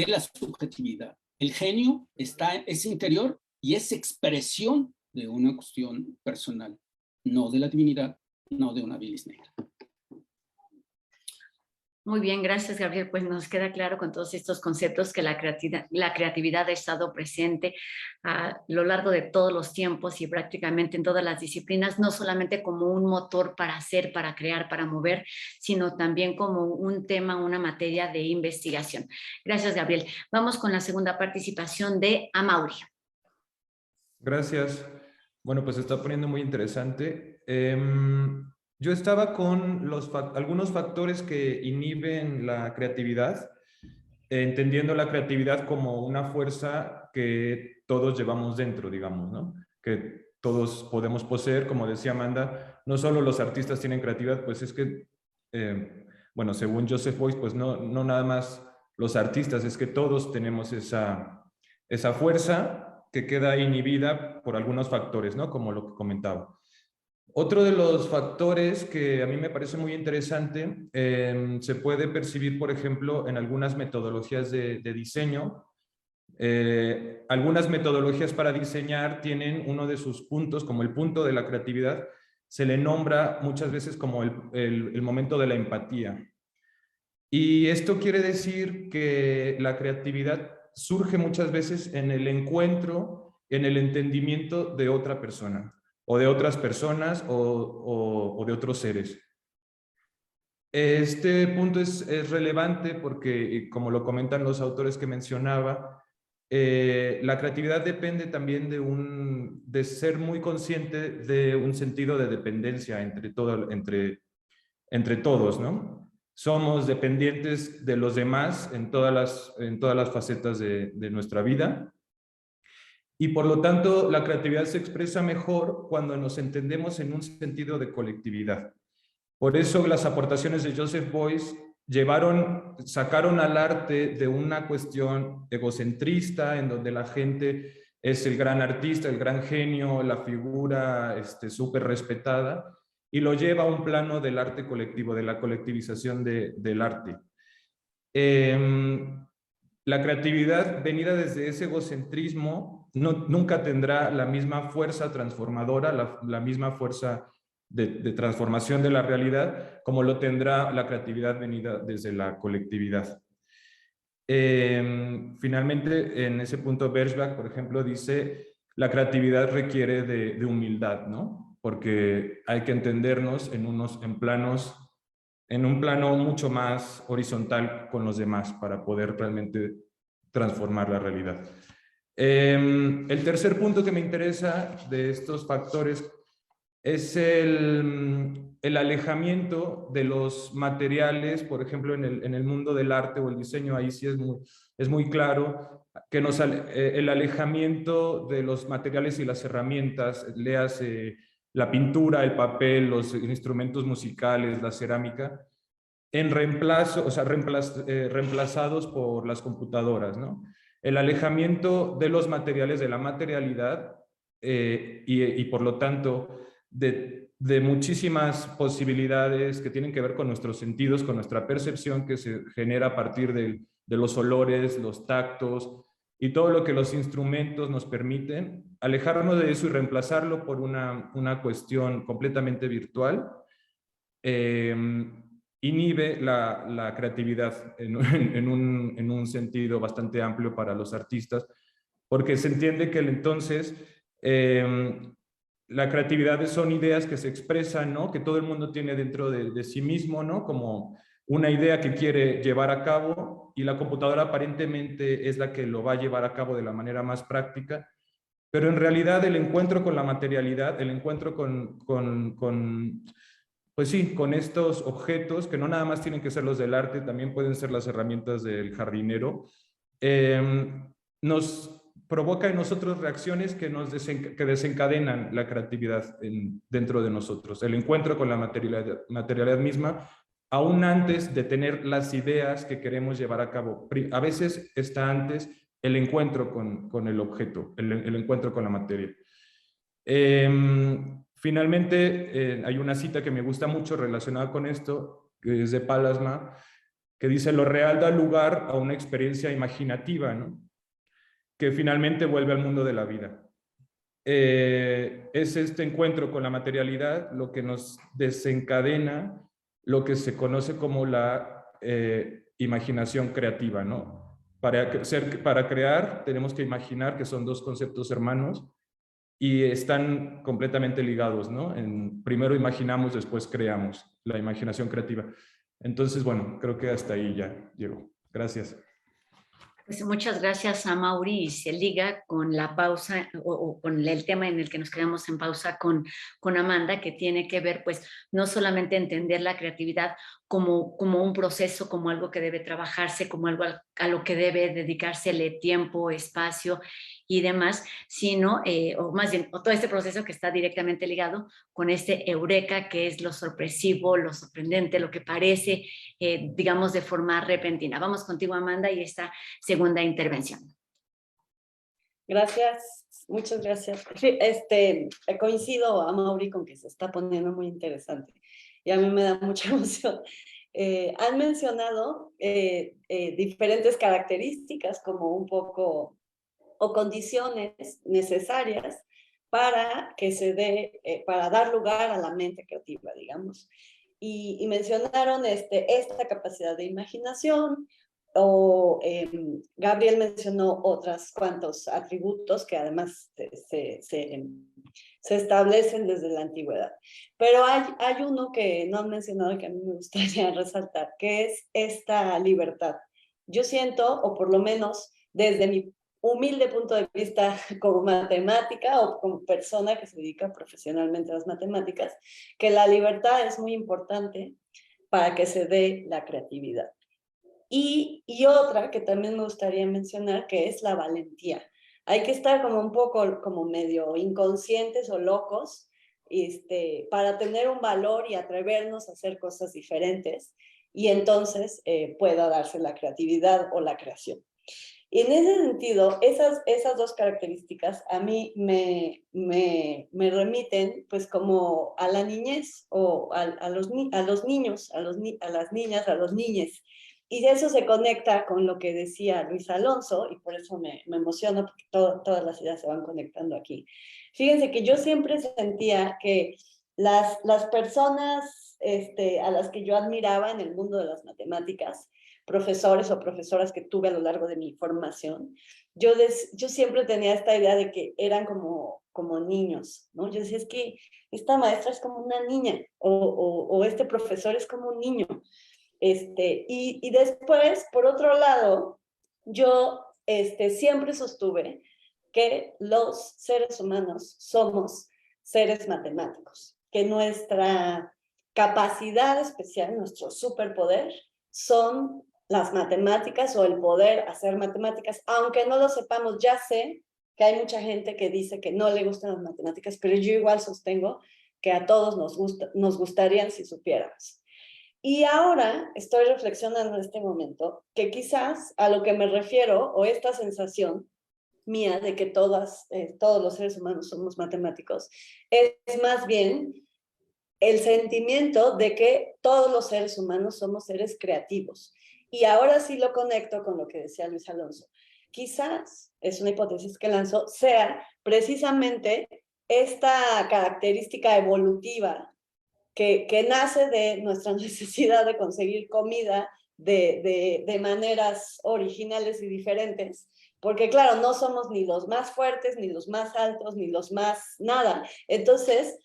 la subjetividad. El genio es interior y es expresión de una cuestión personal, no de la divinidad, no de una bilis negra. Muy bien, gracias, Gabriel. Pues nos queda claro con todos estos conceptos que la creatividad ha estado presente a lo largo de todos los tiempos y prácticamente en todas las disciplinas, no solamente como un motor para hacer, para crear, para mover, sino también como un tema, una materia de investigación. Gracias, Gabriel. Vamos con la segunda participación de Amaury. Gracias. Bueno, pues se está poniendo muy interesante. Yo estaba con algunos factores que inhiben la creatividad, entendiendo la creatividad como una fuerza que todos llevamos dentro, digamos, ¿no? Que todos podemos poseer, como decía Amanda, no solo los artistas tienen creatividad, pues es que, bueno, según Joseph Beuys, pues no nada más los artistas, es que todos tenemos esa fuerza que queda inhibida por algunos factores, ¿no? Como lo que comentaba. Otro de los factores que a mí me parece muy interesante se puede percibir, por ejemplo, en algunas metodologías de diseño. Algunas metodologías para diseñar tienen uno de sus puntos, como el punto de la creatividad, se le nombra muchas veces como el momento de la empatía. Y esto quiere decir que la creatividad surge muchas veces en el encuentro, en el entendimiento de otra persona, o de otras personas, o de otros seres. Este punto es relevante porque, como lo comentan los autores que mencionaba, la creatividad depende también de ser muy consciente de un sentido de dependencia entre todos, ¿no? Somos dependientes de los demás en todas las facetas de nuestra vida. Y por lo tanto, la creatividad se expresa mejor cuando nos entendemos en un sentido de colectividad. Por eso las aportaciones de Joseph Beuys sacaron al arte de una cuestión egocentrista, en donde la gente es el gran artista, el gran genio, la figura súper respetada, y lo lleva a un plano del arte colectivo, de la colectivización del arte. La creatividad venida desde ese egocentrismo nunca tendrá la misma fuerza transformadora, la misma fuerza de transformación de la realidad, como lo tendrá la creatividad venida desde la colectividad. Finalmente, en ese punto, Bergerac, por ejemplo, dice, la creatividad requiere de humildad, ¿no? Porque hay que entendernos en un plano mucho más horizontal con los demás para poder realmente transformar la realidad. El tercer punto que me interesa de estos factores es el alejamiento de los materiales, por ejemplo, en el mundo del arte o el diseño. Ahí sí es muy claro que el alejamiento de los materiales y las herramientas, léase la pintura, el papel, los instrumentos musicales, la cerámica, reemplazados por las computadoras, ¿no? El alejamiento de los materiales, de la materialidad, y por lo tanto de muchísimas posibilidades que tienen que ver con nuestros sentidos, con nuestra percepción que se genera a partir de los olores, los tactos y todo lo que los instrumentos nos permiten. Alejarnos de eso y reemplazarlo por una cuestión completamente virtual inhibe la creatividad en un sentido bastante amplio para los artistas, porque se entiende que entonces la creatividad son ideas que se expresan, ¿no? Que todo el mundo tiene dentro de sí mismo, ¿no? Como una idea que quiere llevar a cabo, y la computadora aparentemente es la que lo va a llevar a cabo de la manera más práctica, pero en realidad el encuentro con la materialidad, el encuentro pues sí, con estos objetos, que no nada más tienen que ser los del arte, también pueden ser las herramientas del jardinero, nos provoca en nosotros reacciones que desencadenan la creatividad dentro de nosotros. El encuentro con la materialidad misma, aún antes de tener las ideas que queremos llevar a cabo. A veces está antes el encuentro con el objeto, el encuentro con la materia. Finalmente, hay una cita que me gusta mucho relacionada con esto, que es de Pallasmaa, que dice: lo real da lugar a una experiencia imaginativa, ¿no? Que finalmente vuelve al mundo de la vida. Es este encuentro con la materialidad lo que nos desencadena lo que se conoce como la imaginación creativa, ¿no? Para crear tenemos que imaginar, que son dos conceptos hermanos y están completamente ligados, ¿no? Primero imaginamos, después creamos, la imaginación creativa. Entonces, bueno, creo que hasta ahí ya llego. Gracias. Pues muchas gracias a Mauri, y se liga con la pausa o con el tema en el que nos quedamos en pausa con Amanda, que tiene que ver pues no solamente entender la creatividad como un proceso, como algo que debe trabajarse, como algo a lo que debe dedicársele tiempo, espacio y demás, sino, o más bien, todo este proceso que está directamente ligado con este eureka, que es lo sorpresivo, lo sorprendente, lo que parece, digamos, de forma repentina. Vamos contigo, Amanda, y esta segunda intervención. Gracias, muchas gracias. Coincido a Mauri con que se está poniendo muy interesante y a mí me da mucha emoción. Han mencionado diferentes características como un poco o condiciones necesarias para que se dé, para dar lugar a la mente creativa, digamos. Y mencionaron esta capacidad de imaginación, o Gabriel mencionó otros cuantos atributos que además se establecen desde la antigüedad. Pero hay uno que no han mencionado y que a mí me gustaría resaltar, que es esta libertad. Yo siento, o por lo menos desde mi humilde punto de vista como matemática o como persona que se dedica profesionalmente a las matemáticas, que la libertad es muy importante para que se dé la creatividad. Y otra que también me gustaría mencionar, que es la valentía. Hay que estar como un poco como medio inconscientes o locos para tener un valor y atrevernos a hacer cosas diferentes, y entonces pueda darse la creatividad o la creación. Y en ese sentido, esas dos características a mí me remiten pues como a la niñez o a los niños, a las niñas, a los niñes. Y eso se conecta con lo que decía Luis Alonso, y por eso me emociona, porque todas las ideas se van conectando aquí. Fíjense que yo siempre sentía que las personas a las que yo admiraba en el mundo de las matemáticas, profesores o profesoras que tuve a lo largo de mi formación, yo siempre tenía esta idea de que eran como niños, ¿no? Yo decía, es que esta maestra es como una niña, o este profesor es como un niño. Y después, por otro lado, yo siempre sostuve que los seres humanos somos seres matemáticos, que nuestra capacidad especial, nuestro superpoder, son las matemáticas o el poder hacer matemáticas, aunque no lo sepamos. Ya sé que hay mucha gente que dice que no le gustan las matemáticas, pero yo igual sostengo que a todos nos gustarían si supiéramos. Y ahora estoy reflexionando en este momento que quizás a lo que me refiero, o esta sensación mía de que todos los seres humanos somos matemáticos, es más bien el sentimiento de que todos los seres humanos somos seres creativos. Y ahora sí lo conecto con lo que decía Luis Alonso. Quizás, es una hipótesis que lanzó, sea precisamente esta característica evolutiva que nace de nuestra necesidad de conseguir comida de maneras originales y diferentes, porque claro, no somos ni los más fuertes, ni los más altos, ni los más nada. Entonces,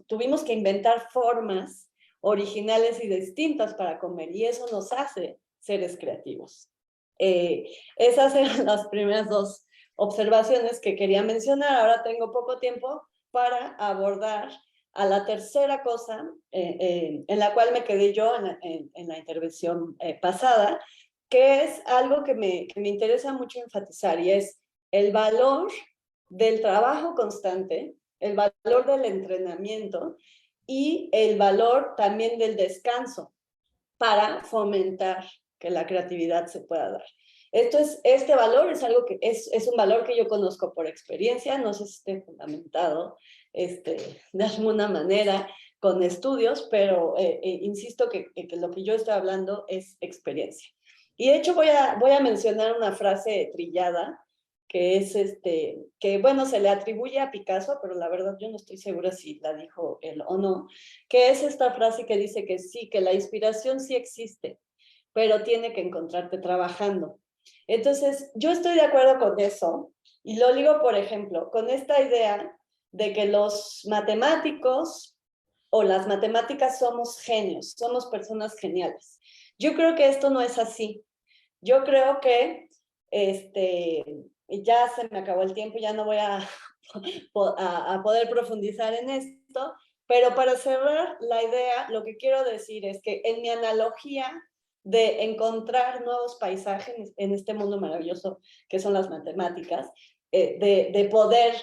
tuvimos que inventar formas originales y distintas para comer, y eso nos hace seres creativos. Esas eran las primeras dos observaciones que quería mencionar. Ahora tengo poco tiempo para abordar a la tercera cosa en la cual me quedé yo en la intervención pasada, que es algo que me interesa mucho enfatizar, y es el valor del trabajo constante, el valor del entrenamiento y el valor también del descanso para fomentar que la creatividad se pueda dar. Este valor es algo que es un valor que yo conozco por experiencia, no sé si esté fundamentado de alguna manera con estudios, pero insisto que lo que yo estoy hablando es experiencia. Y de hecho voy a mencionar una frase trillada que es que bueno, se le atribuye a Picasso, pero la verdad yo no estoy segura si la dijo él o no, que es esta frase que dice que sí, que la inspiración sí existe, pero tiene que encontrarte trabajando. Entonces, yo estoy de acuerdo con eso, y lo digo, por ejemplo, con esta idea de que los matemáticos o las matemáticas somos genios, somos personas geniales. Yo creo que esto no es así. Yo creo que ya se me acabó el tiempo, ya no voy a poder profundizar en esto, pero para cerrar la idea, lo que quiero decir es que en mi analogía de encontrar nuevos paisajes en este mundo maravilloso que son las matemáticas, de poder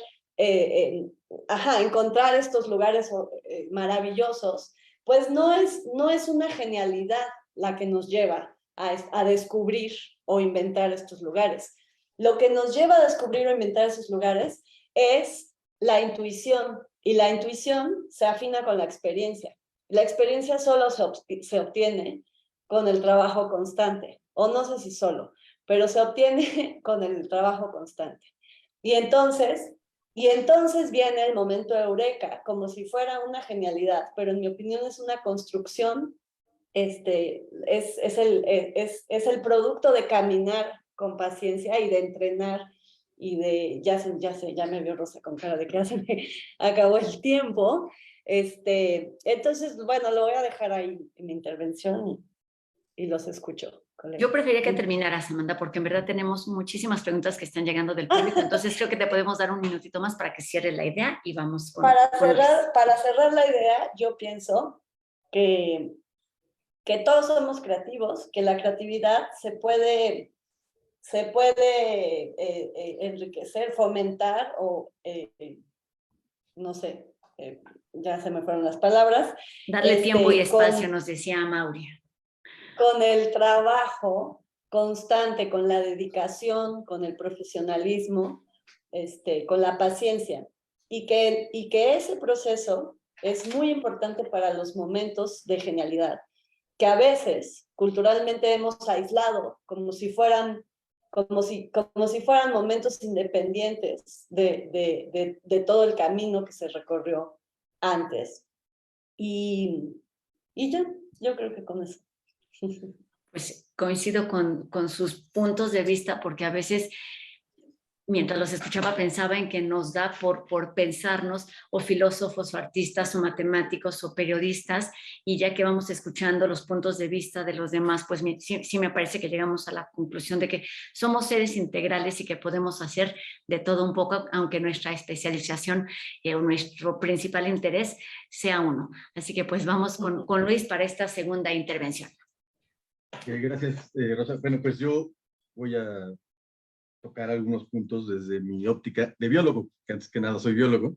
encontrar estos lugares maravillosos, pues no es una genialidad la que nos lleva a descubrir o inventar estos lugares. Lo que nos lleva a descubrir o inventar esos lugares es la intuición, y la intuición se afina con la experiencia. La experiencia solo se obtiene con el trabajo constante, o no sé si solo, pero se obtiene con el trabajo constante. Y entonces viene el momento de eureka, como si fuera una genialidad, pero en mi opinión es una construcción, es el producto de caminar con paciencia y de entrenar y de, ya me vio Rosa con cara de que ya se me acabó el tiempo. Entonces, bueno, lo voy a dejar ahí en mi intervención y los escucho. colega. Yo preferiría que terminaras, Amanda, porque en verdad tenemos muchísimas preguntas que están llegando del público, entonces creo que te podemos dar un minutito más para que cierre la idea y vamos con Para Luis. cerrar la idea, yo pienso que todos somos creativos, que la creatividad se puede enriquecer, fomentar o, no sé, ya se me fueron las palabras. Darle tiempo y espacio, nos decía Mauri. Con el trabajo constante, con la dedicación, con el profesionalismo, con la paciencia. Y que ese proceso es muy importante para los momentos de genialidad, que a veces culturalmente hemos aislado como si fueran momentos independientes de todo el camino que se recorrió antes. Y yo creo que con eso. Pues coincido con sus puntos de vista, porque a veces, mientras los escuchaba, pensaba en que nos da por pensarnos, o filósofos, o artistas, o matemáticos, o periodistas, y ya que vamos escuchando los puntos de vista de los demás, pues sí me parece que llegamos a la conclusión de que somos seres integrales y que podemos hacer de todo un poco, aunque nuestra especialización o nuestro principal interés sea uno. Así que pues vamos con Luis para esta segunda intervención. Gracias, Rosa. Bueno, pues yo voy a tocar algunos puntos desde mi óptica de biólogo, que antes que nada soy biólogo,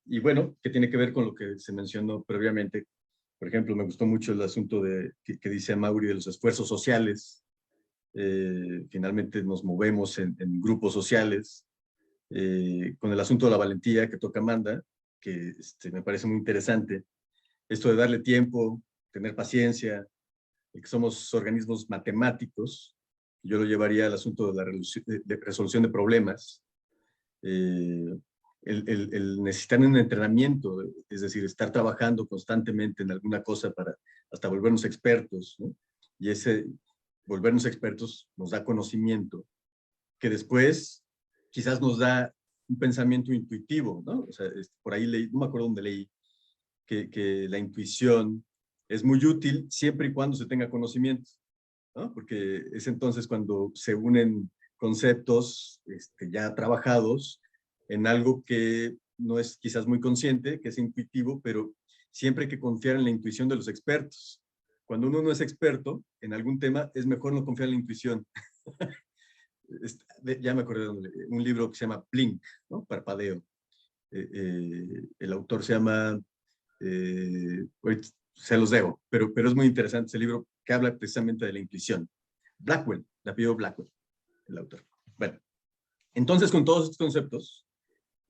y bueno, que tiene que ver con lo que se mencionó previamente. Por ejemplo, me gustó mucho el asunto que dice Mauri de los esfuerzos sociales. Finalmente nos movemos en grupos sociales, con el asunto de la valentía que toca Amanda, que me parece muy interesante. Esto de darle tiempo, tener paciencia, que somos organismos matemáticos. Yo lo llevaría al asunto de la resolución de problemas. El necesitar un entrenamiento, es decir, estar trabajando constantemente en alguna cosa para hasta volvernos expertos, ¿no? Y ese volvernos expertos nos da conocimiento, que después quizás nos da un pensamiento intuitivo, ¿no? O sea, por ahí leí, no me acuerdo dónde leí, que la intuición es muy útil siempre y cuando se tenga conocimiento, ¿no? Porque es entonces cuando se unen conceptos ya trabajados en algo que no es quizás muy consciente, que es intuitivo, pero siempre hay que confiar en la intuición de los expertos. Cuando uno no es experto en algún tema, es mejor no confiar en la intuición. Ya me acordé de un libro que se llama Blink, ¿no? Parpadeo. El autor se llama... se los debo, pero es muy interesante ese libro que habla precisamente de la intuición. Blackwell, el apellido Blackwell, el autor. Bueno, entonces con todos estos conceptos,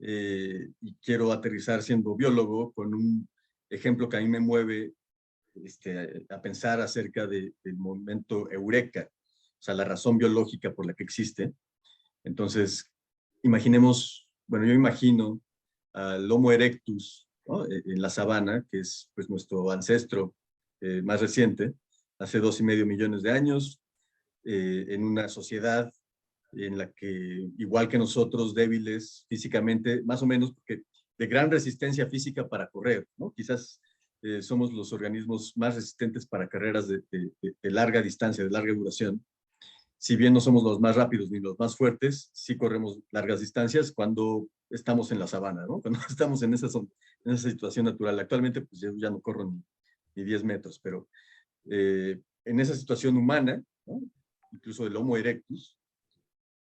y quiero aterrizar siendo biólogo con un ejemplo que a mí me mueve a pensar acerca del momento eureka, o sea, la razón biológica por la que existe. Entonces, imaginemos, bueno, yo imagino al Homo erectus, ¿no? En la sabana, que es pues nuestro ancestro más reciente, hace 2,5 millones de años, en una sociedad en la que, igual que nosotros, débiles físicamente, más o menos, porque de gran resistencia física para correr, ¿no? Quizás somos los organismos más resistentes para carreras de larga distancia, de larga duración. Si bien no somos los más rápidos ni los más fuertes, sí corremos largas distancias cuando estamos en la sabana, ¿no? Cuando estamos en esa situación natural. Actualmente, pues yo ya no corro ni 10 metros, pero en esa situación humana, ¿no? Incluso del Homo erectus,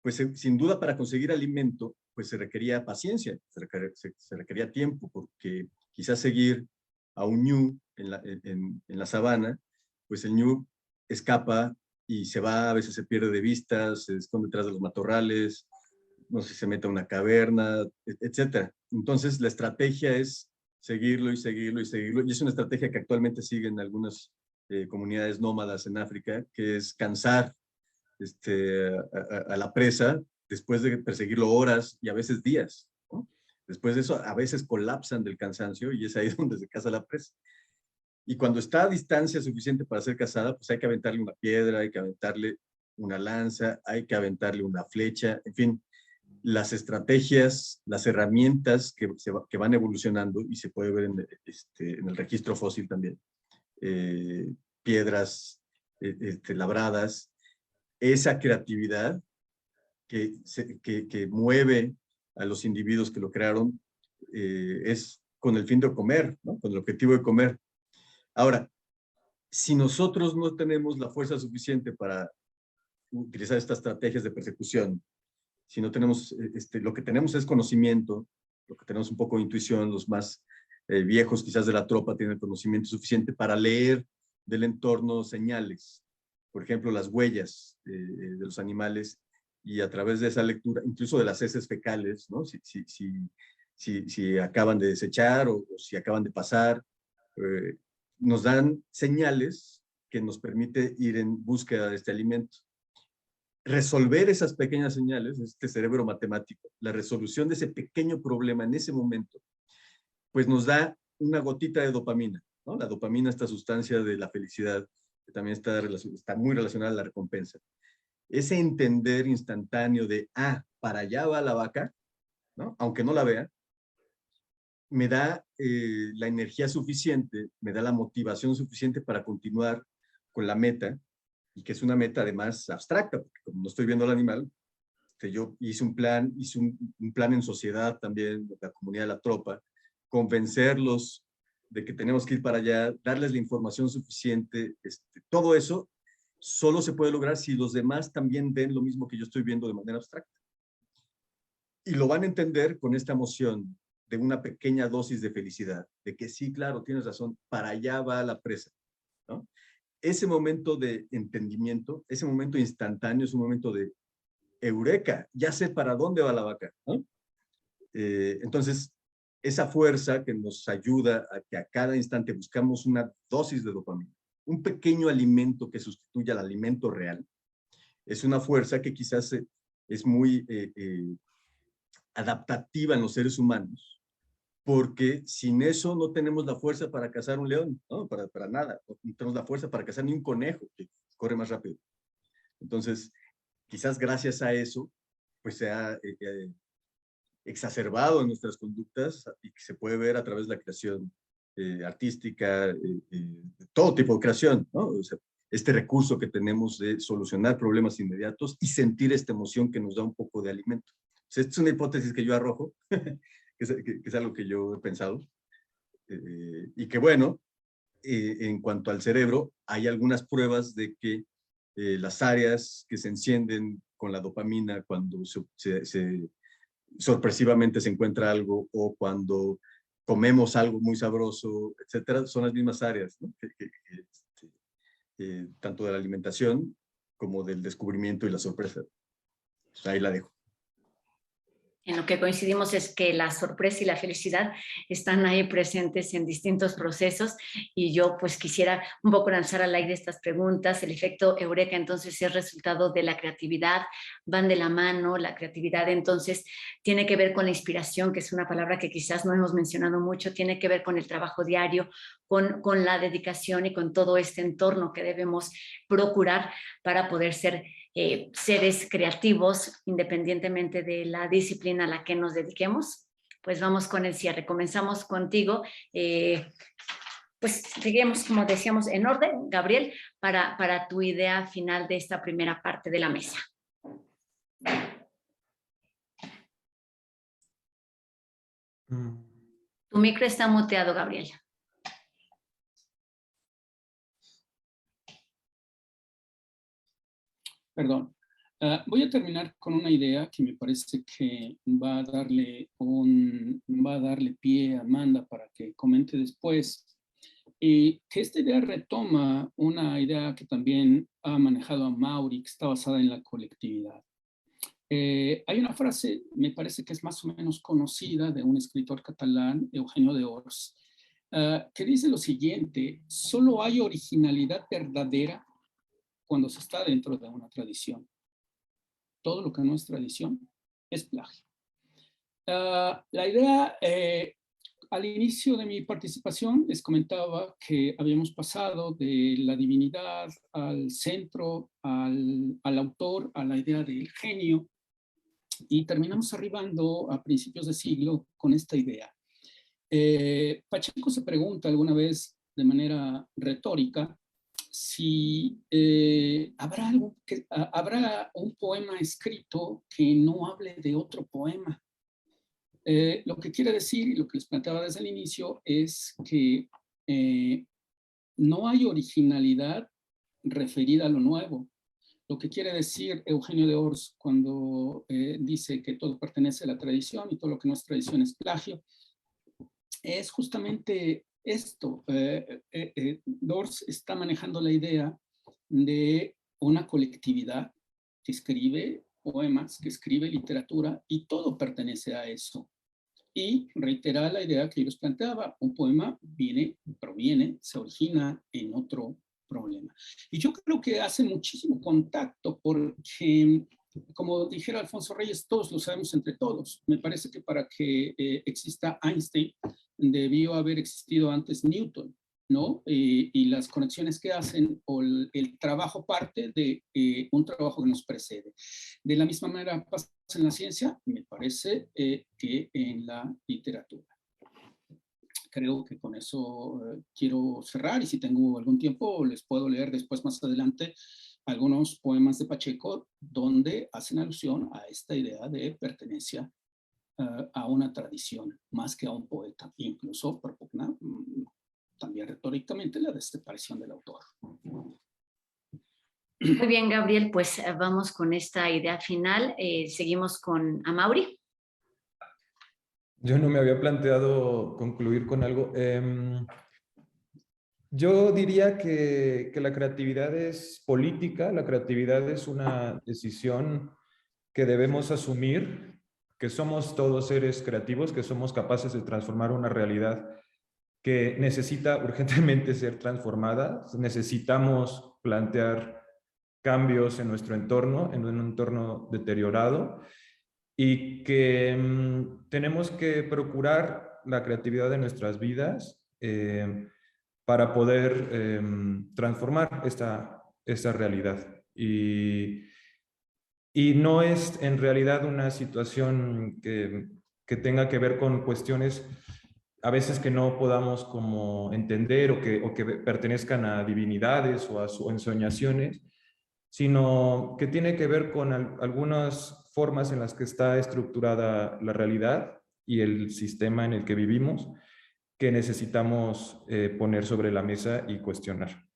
pues sin duda para conseguir alimento, pues se requería paciencia, se requería tiempo, porque quizás seguir a un ñu en la sabana, pues el ñu escapa y se va, a veces se pierde de vista, se esconde detrás de los matorrales, no sé si se mete a una caverna, etc. Entonces la estrategia es seguirlo y seguirlo y seguirlo, y es una estrategia que actualmente siguen algunas comunidades nómadas en África, que es cansar a la presa después de perseguirlo horas y a veces días, ¿no? Después de eso, a veces colapsan del cansancio y es ahí donde se caza la presa. Y cuando está a distancia suficiente para ser cazada, pues hay que aventarle una piedra, hay que aventarle una lanza, hay que aventarle una flecha, en fin, las estrategias, las herramientas que van evolucionando, y se puede ver en el registro fósil también. Piedras, labradas, esa creatividad que mueve a los individuos que lo crearon, es con el fin de comer, ¿no? Con el objetivo de comer. Ahora, si nosotros no tenemos la fuerza suficiente para utilizar estas estrategias de persecución, si no tenemos, lo que tenemos es conocimiento, lo que tenemos un poco de intuición, los más viejos quizás de la tropa tienen conocimiento suficiente para leer del entorno señales, por ejemplo, las huellas de los animales, y a través de esa lectura, incluso de las heces fecales, ¿no? Si acaban de desechar o si acaban de pasar, nos dan señales que nos permite ir en búsqueda de este alimento. Resolver esas pequeñas señales, este cerebro matemático, la resolución de ese pequeño problema en ese momento, pues nos da una gotita de dopamina, ¿no? La dopamina, esta sustancia de la felicidad, que también está muy relacionada a la recompensa. Ese entender instantáneo de, para allá va la vaca, ¿no? Aunque no la vea, me da la energía suficiente, me da la motivación suficiente para continuar con la meta, y que es una meta además abstracta, porque como no estoy viendo al animal, yo hice un plan en sociedad también, la comunidad de la tropa, convencerlos de que tenemos que ir para allá, darles la información suficiente, todo eso solo se puede lograr si los demás también ven lo mismo que yo estoy viendo de manera abstracta. Y lo van a entender con esta emoción de una pequeña dosis de felicidad, de que sí, claro, tienes razón, para allá va la presa, ¿no? Ese momento de entendimiento, ese momento instantáneo, es un momento de eureka, ya sé para dónde va la vaca, ¿no? Entonces, esa fuerza que nos ayuda a que a cada instante buscamos una dosis de dopamina, un pequeño alimento que sustituya al alimento real, es una fuerza que quizás es muy adaptativa en los seres humanos, porque sin eso no tenemos la fuerza para cazar un león, ¿no? Para nada, no tenemos la fuerza para cazar ni un conejo, que corre más rápido. Entonces, quizás gracias a eso, pues se ha exacerbado en nuestras conductas, y que se puede ver a través de la creación artística, todo tipo de creación, ¿no? O sea, este recurso que tenemos de solucionar problemas inmediatos y sentir esta emoción que nos da un poco de alimento. O sea, esta es una hipótesis que yo arrojo, que es algo que yo he pensado, y que bueno, en cuanto al cerebro, hay algunas pruebas de que las áreas que se encienden con la dopamina cuando sorpresivamente se encuentra algo, o cuando comemos algo muy sabroso, etcétera, son las mismas áreas, ¿no? Tanto de la alimentación como del descubrimiento y la sorpresa. Pues ahí la dejo. En lo que coincidimos es que la sorpresa y la felicidad están ahí presentes en distintos procesos, y yo pues quisiera un poco lanzar al aire estas preguntas. El efecto eureka entonces es resultado de la creatividad, van de la mano. La creatividad entonces tiene que ver con la inspiración, que es una palabra que quizás no hemos mencionado mucho, tiene que ver con el trabajo diario, con la dedicación y con todo este entorno que debemos procurar para poder ser seres creativos, independientemente de la disciplina a la que nos dediquemos. Pues vamos con el cierre. Comenzamos contigo. Pues seguimos, como decíamos, en orden, Gabriel, para tu idea final de esta primera parte de la mesa. Tu micro está muteado, Gabriel. Perdón. Voy a terminar con una idea que me parece que va a darle pie a Amanda para que comente después. Y que esta idea retoma una idea que también ha manejado a Mauri, que está basada en la colectividad. Hay una frase, me parece que es más o menos conocida, de un escritor catalán, Eugenio d'Ors, que dice lo siguiente: solo hay originalidad verdadera cuando se está dentro de una tradición. Todo lo que no es tradición es plagio. La idea, al inicio de mi participación les comentaba que habíamos pasado de la divinidad al centro, al autor, a la idea del genio, y terminamos arribando a principios de siglo con esta idea. Pacheco se pregunta alguna vez de manera retórica si habrá un poema escrito que no hable de otro poema. Lo que quiere decir, y lo que les planteaba desde el inicio, es que no hay originalidad referida a lo nuevo. Lo que quiere decir Eugenio de Ors cuando dice que todo pertenece a la tradición y todo lo que no es tradición es plagio, es justamente esto. Dors está manejando la idea de una colectividad que escribe poemas, que escribe literatura, y todo pertenece a eso. Y reitera la idea que yo les planteaba: un poema proviene, se origina en otro problema. Y yo creo que hace muchísimo contacto porque, como dijera Alfonso Reyes, todos lo sabemos entre todos. Me parece que para que exista Einstein, debió haber existido antes Newton, ¿no? Y las conexiones que hacen, o el trabajo parte de un trabajo que nos precede. De la misma manera pasa en la ciencia, me parece que en la literatura. Creo que con eso quiero cerrar, y si tengo algún tiempo les puedo leer después, más adelante, algunos poemas de Pacheco donde hacen alusión a esta idea de pertenencia a una tradición más que a un poeta. Incluso propugna también retóricamente la desaparición del autor. Muy bien, Gabriel, pues vamos con esta idea final. Seguimos con Amaury. Yo no me había planteado concluir con algo. Yo diría que la creatividad es política, la creatividad es una decisión que debemos asumir, que somos todos seres creativos, que somos capaces de transformar una realidad que necesita urgentemente ser transformada. Necesitamos plantear cambios en nuestro entorno, en un entorno deteriorado, y que tenemos que procurar la creatividad de nuestras vidas para poder transformar esta realidad. Y no es en realidad una situación que tenga que ver con cuestiones a veces que no podamos como entender, o que pertenezcan a divinidades o a ensoñaciones, sino que tiene que ver con algunas formas en las que está estructurada la realidad y el sistema en el que vivimos, que necesitamos poner sobre la mesa y cuestionar.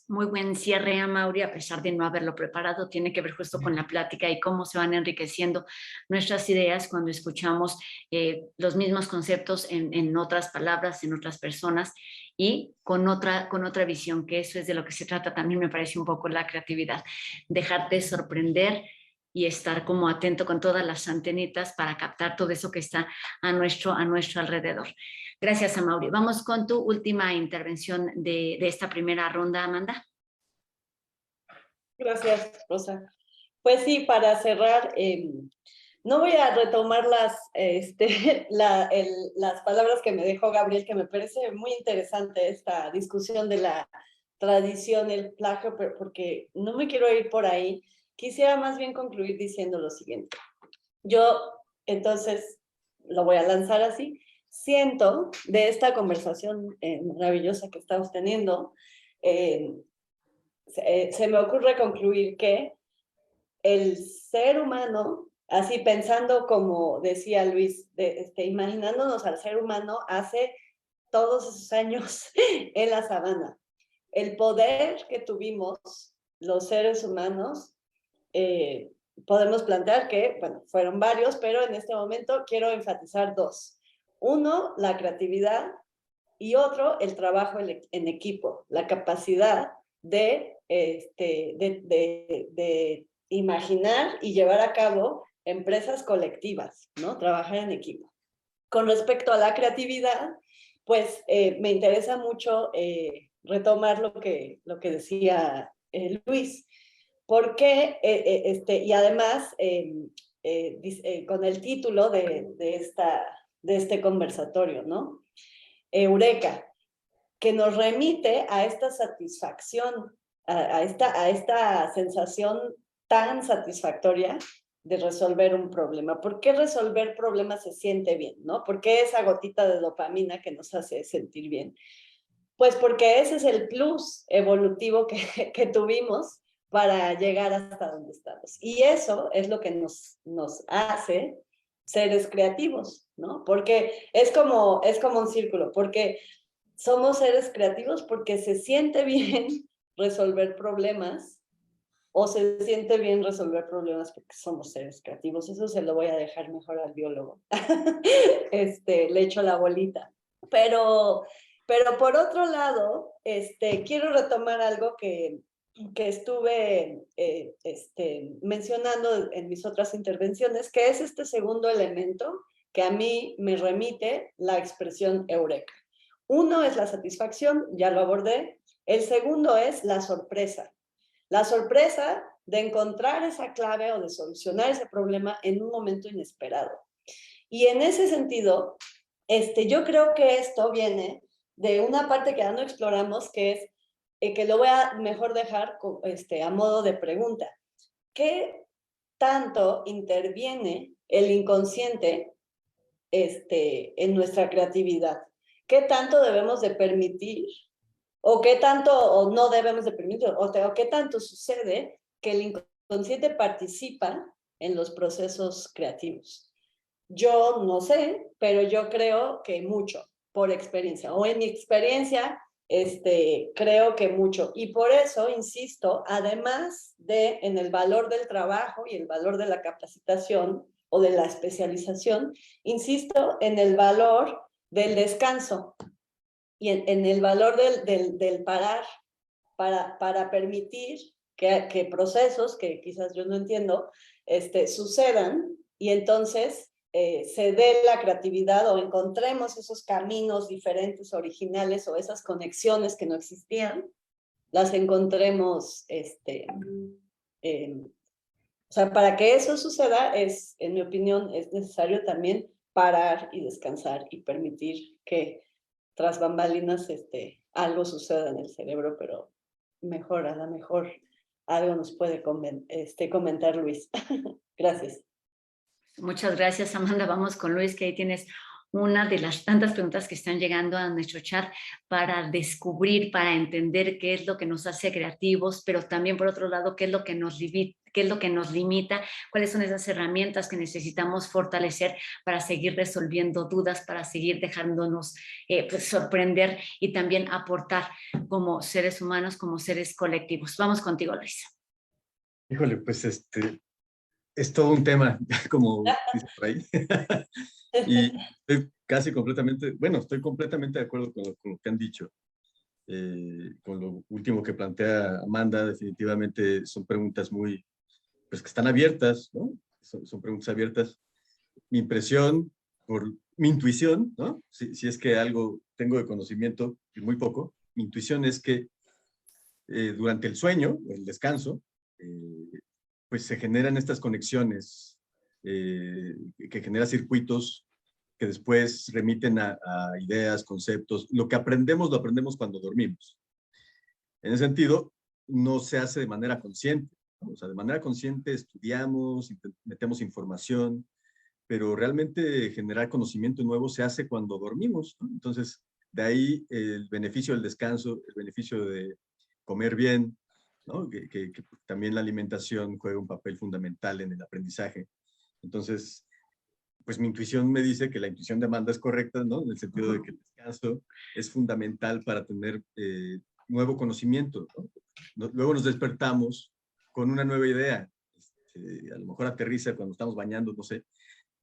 Muy buen cierre, Amaury, a pesar de no haberlo preparado. Tiene que ver justo con la plática y cómo se van enriqueciendo nuestras ideas cuando escuchamos los mismos conceptos en otras palabras, en otras personas, y con otra visión, que eso es de lo que se trata también, me parece, un poco la creatividad. Dejarte sorprender y estar como atento con todas las antenitas para captar todo eso que está a nuestro alrededor. Gracias, Amaury. Vamos con tu última intervención de esta primera ronda, Amanda. Gracias, Rosa. Pues sí, para cerrar, no voy a retomar las palabras que me dejó Gabriel, que me parece muy interesante esta discusión de la tradición, el plagio, porque no me quiero ir por ahí. Quisiera más bien concluir diciendo lo siguiente. Yo, entonces, lo voy a lanzar así. Siento de esta conversación maravillosa que estamos teniendo, se me ocurre concluir que el ser humano, así pensando como decía Luis, imaginándonos al ser humano hace todos esos años en la sabana, el poder que tuvimos los seres humanos, podemos plantear que, bueno, fueron varios, pero en este momento quiero enfatizar dos. Uno, la creatividad, y otro, el trabajo en equipo, la capacidad de imaginar y llevar a cabo empresas colectivas, ¿no? Trabajar en equipo. Con respecto a la creatividad, pues me interesa mucho retomar lo que decía Luis, porque, y además, con el título de este conversatorio, ¿no? Eureka, que nos remite a esta satisfacción, a esta sensación tan satisfactoria de resolver un problema. ¿Por qué resolver problemas se siente bien, no? ¿Por qué esa gotita de dopamina que nos hace sentir bien? Pues porque ese es el plus evolutivo que tuvimos para llegar hasta donde estamos. Y eso es lo que nos hace seres creativos, ¿no? Porque es como un círculo, porque somos seres creativos porque se siente bien resolver problemas o se siente bien resolver problemas porque somos seres creativos. Eso se lo voy a dejar mejor al biólogo. Le echo la bolita. Pero por otro lado, quiero retomar algo que estuve mencionando en mis otras intervenciones, que es este segundo elemento que a mí me remite la expresión eureka. Uno es la satisfacción, ya lo abordé. El segundo es la sorpresa. La sorpresa de encontrar esa clave o de solucionar ese problema en un momento inesperado. Y en ese sentido, yo creo que esto viene de una parte que ya no exploramos, que es, que lo voy a mejor dejar a modo de pregunta. ¿Qué tanto interviene el inconsciente en nuestra creatividad? ¿Qué tanto debemos de permitir? ¿O qué tanto o no debemos de permitir? ¿O qué tanto sucede que el inconsciente participa en los procesos creativos? Yo no sé, pero yo creo que mucho, por experiencia. O en mi experiencia, creo que mucho. Y por eso, insisto, además de en el valor del trabajo y el valor de la capacitación o de la especialización, insisto en el valor del descanso y en el valor del parar para permitir que procesos que quizás yo no entiendo sucedan y entonces se dé la creatividad o encontremos esos caminos diferentes, originales o esas conexiones que no existían, las encontremos, o sea, para que eso suceda en mi opinión, es necesario también parar y descansar y permitir que tras bambalinas algo suceda en el cerebro, pero mejor, a lo mejor algo nos puede comentar Luis. Gracias. Muchas gracias, Amanda. Vamos con Luis, que ahí tienes una de las tantas preguntas que están llegando a nuestro chat para descubrir, para entender qué es lo que nos hace creativos, pero también por otro lado, qué es lo que nos limita, cuáles son esas herramientas que necesitamos fortalecer para seguir resolviendo dudas, para seguir dejándonos pues, sorprender y también aportar como seres humanos, como seres colectivos. Vamos contigo, Luis. Híjole, pues es todo un tema, como dice por ahí. Y estoy completamente de acuerdo con lo que han dicho. Con lo último que plantea Amanda, definitivamente son preguntas pues que están abiertas, ¿no? Son preguntas abiertas. Mi impresión, por mi intuición, ¿no? Si es que algo tengo de conocimiento, y muy poco, mi intuición es que durante el sueño, el descanso, pues se generan estas conexiones que generan circuitos que después remiten a ideas, conceptos. Lo que aprendemos, lo aprendemos cuando dormimos. En ese sentido, no se hace de manera consciente, ¿no? O sea, de manera consciente estudiamos, metemos información, pero realmente generar conocimiento nuevo se hace cuando dormimos, ¿no? Entonces, de ahí el beneficio del descanso, el beneficio de comer bien, ¿no? Que también la alimentación juega un papel fundamental en el aprendizaje. Entonces, pues mi intuición me dice que la intuición de Amanda es correcta, ¿no? En el sentido de que el descanso es fundamental para tener nuevo conocimiento, ¿no? Luego nos despertamos con una nueva idea. A lo mejor aterriza cuando estamos bañando, no sé,